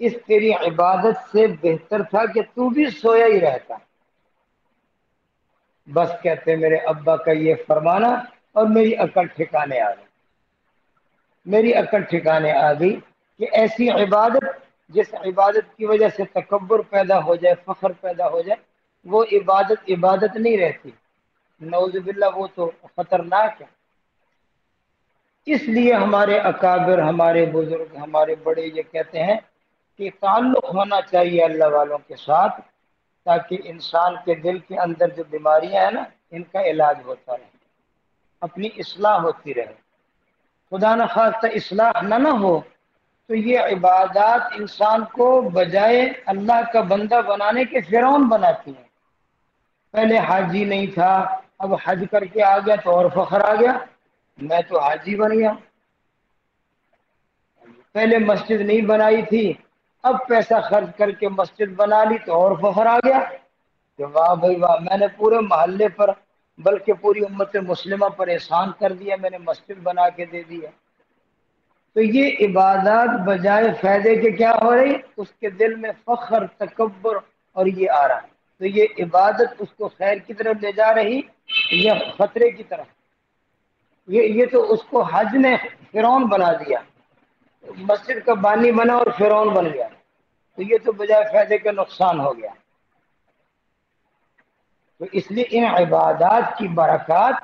اس تیری عبادت سے بہتر تھا کہ تو بھی سویا ہی رہتا۔ بس کہتے میرے ابا کا یہ فرمانا اور میری عقل ٹھکانے آ گئی، میری عقل ٹھکانے آ گئی کہ ایسی عبادت جس عبادت کی وجہ سے تکبر پیدا ہو جائے، فخر پیدا ہو جائے، وہ عبادت عبادت نہیں رہتی، نعوذ باللہ وہ تو خطرناک ہے۔ اس لیے ہمارے اکابر، ہمارے بزرگ، ہمارے بڑے یہ کہتے ہیں کہ تعلق ہونا چاہیے اللہ والوں کے ساتھ، تاکہ انسان کے دل کے اندر جو بیماریاں ہیں نا ان کا علاج ہوتا رہے، اپنی اصلاح ہوتی رہے۔ خدا نخواستہ اصلاح نہ ہو تو یہ عبادات انسان کو بجائے اللہ کا بندہ بنانے کے فرعون بناتی ہیں۔ پہلے حاجی نہیں تھا، اب حج کر کے آ گیا تو اور فخر آ گیا، میں تو حاجی بن گیا۔ پہلے مسجد نہیں بنائی تھی، اب پیسہ خرچ کر کے مسجد بنا لی تو اور فخر آ گیا کہ واہ بھائی واہ، میں نے پورے محلے پر بلکہ پوری امت مسلمہ پر احسان کر دیا، میں نے مسجد بنا کے دے دیا۔ تو یہ عبادات بجائے فائدے کے کیا ہو رہی، اس کے دل میں فخر، تکبر اور یہ آ رہا ہے، تو یہ عبادت اس کو خیر کی طرف لے جا رہی یا خطرے کی طرف؟ یہ تو اس کو حج نے فرعون بنا دیا، مسجد کا بانی بنا اور فرعون بن گیا، تو یہ تو بجائے فائدے کا نقصان ہو گیا۔ تو اس لیے ان عبادات کی برکات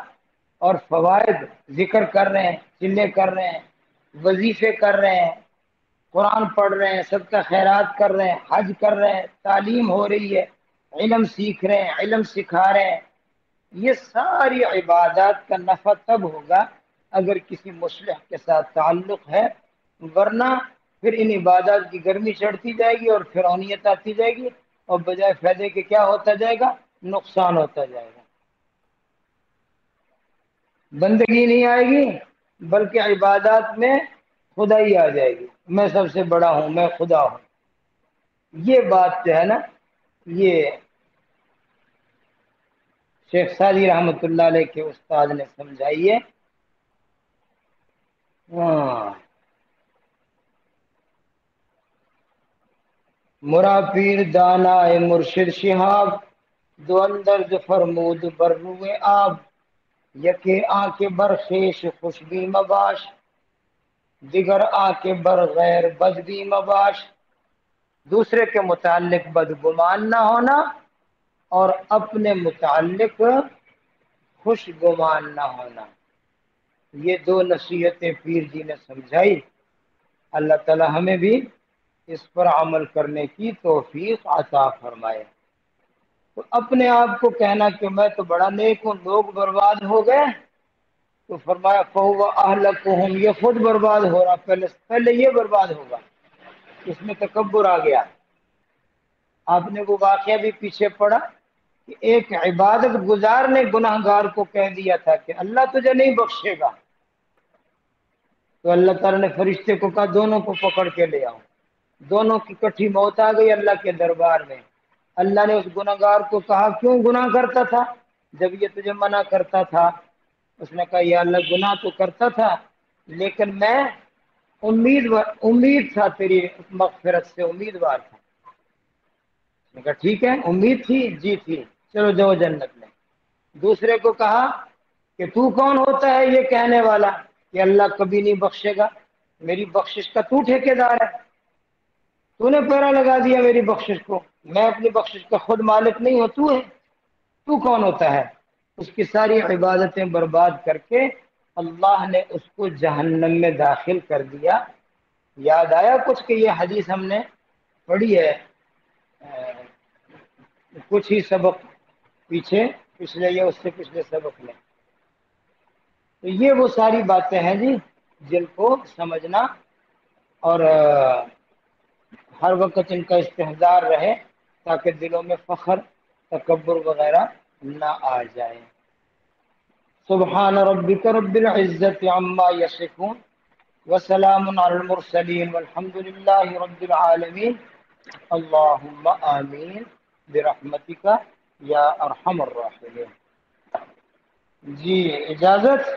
اور فوائد ذکر کر رہے ہیں، چلے کر رہے ہیں، وظیفے کر رہے ہیں، قرآن پڑھ رہے ہیں، صدقہ خیرات کر رہے ہیں، حج کر رہے ہیں، تعلیم ہو رہی ہے، علم سیکھ رہے ہیں، علم سکھا رہے ہیں۔ یہ ساری عبادات کا نفع تب ہوگا اگر کسی مصلح کے ساتھ تعلق ہے، ورنہ پھر ان عبادات کی گرمی چڑھتی جائے گی اور فرعونیت آتی جائے گی، اور بجائے فائدے کے کیا ہوتا جائے گا، نقصان ہوتا جائے گا۔ بندگی نہیں آئے گی بلکہ عبادات میں خدائی آ جائے گی، میں سب سے بڑا ہوں، میں خدا ہوں۔ یہ بات جو ہے نا، یہ شیخ سعدی رحمۃ اللہ علیہ کے استاد نے سمجھائی ہے۔ مرا پیر دانا مرشد شہاب، دو اندر فرمود بر روئے آب، یکے آ کے برخیش خوشبی مباش، دیگر آ کے بر غیر بدبی مباش۔ دوسرے کے متعلق بدگمان نہ ہونا اور اپنے متعلق خوش گمان نہ ہونا، یہ دو نصیحتیں پیر جی نے سمجھائی۔ اللہ تعالی ہمیں بھی اس پر عمل کرنے کی توفیق عطا فرمائے۔ تو اپنے آپ کو کہنا کہ میں تو بڑا نیک ہوں، لوگ برباد ہو گئے، تو فرمایا فَهُوَ أَهْلَكُهُمْ، یہ خود برباد ہو رہا، پہلے یہ برباد ہوگا، اس میں تکبر آ گیا۔ آپ نے وہ واقعہ بھی پیچھے پڑا کہ ایک عبادت گزار نے گناہ گار کو کہہ دیا تھا کہ اللہ تجھے نہیں بخشے گا، تو اللہ تعالیٰ نے فرشتے کو کہا دونوں کو پکڑ کے لے آؤ، دونوں کی کٹھی موت آ گئی اللہ کے دربار میں۔ اللہ نے اس گناہ گار کو کہا کیوں گناہ کرتا تھا جب یہ تجھے منع کرتا تھا؟ اس نے کہا یا اللہ گناہ تو کرتا تھا لیکن میں امید تھا تیری مغفرت سے، امیدوار تھا۔ میں کہا ٹھیک ہے، امید تھی، جی تھی، چلو جاؤ جنت میں۔ دوسرے کو کہا کہ تو کون ہوتا ہے یہ کہنے والا کہ اللہ کبھی نہیں بخشے گا، میری بخشش کا تو ٹھیکیدار ہے، تو نے پیرا لگا دیا میری بخشش کو، میں اپنی بخشش کا خود مالک نہیں ہوں، تو ہے، تو کون ہوتا ہے؟ اس کی ساری عبادتیں برباد کر کے اللہ نے اس کو جہنم میں داخل کر دیا۔ یاد آیا کچھ کہ یہ حدیث ہم نے پڑھی ہے کچھ ہی سبق پیچھے، پچھلے یا اس سے پچھلے سبق میں۔ تو یہ وہ ساری باتیں ہیں جی جن کو سمجھنا اور ہر وقت ان کا استحضار رہے تاکہ دلوں میں فخر، تکبر وغیرہ نہ آ جائے۔ سبحان ربک رب العزت عما یصفون وسلام علی المرسلین والحمد للہ رب العالمین۔ اللہم آمین برحمتک یا ارحم الراحمین۔ جی اجازت۔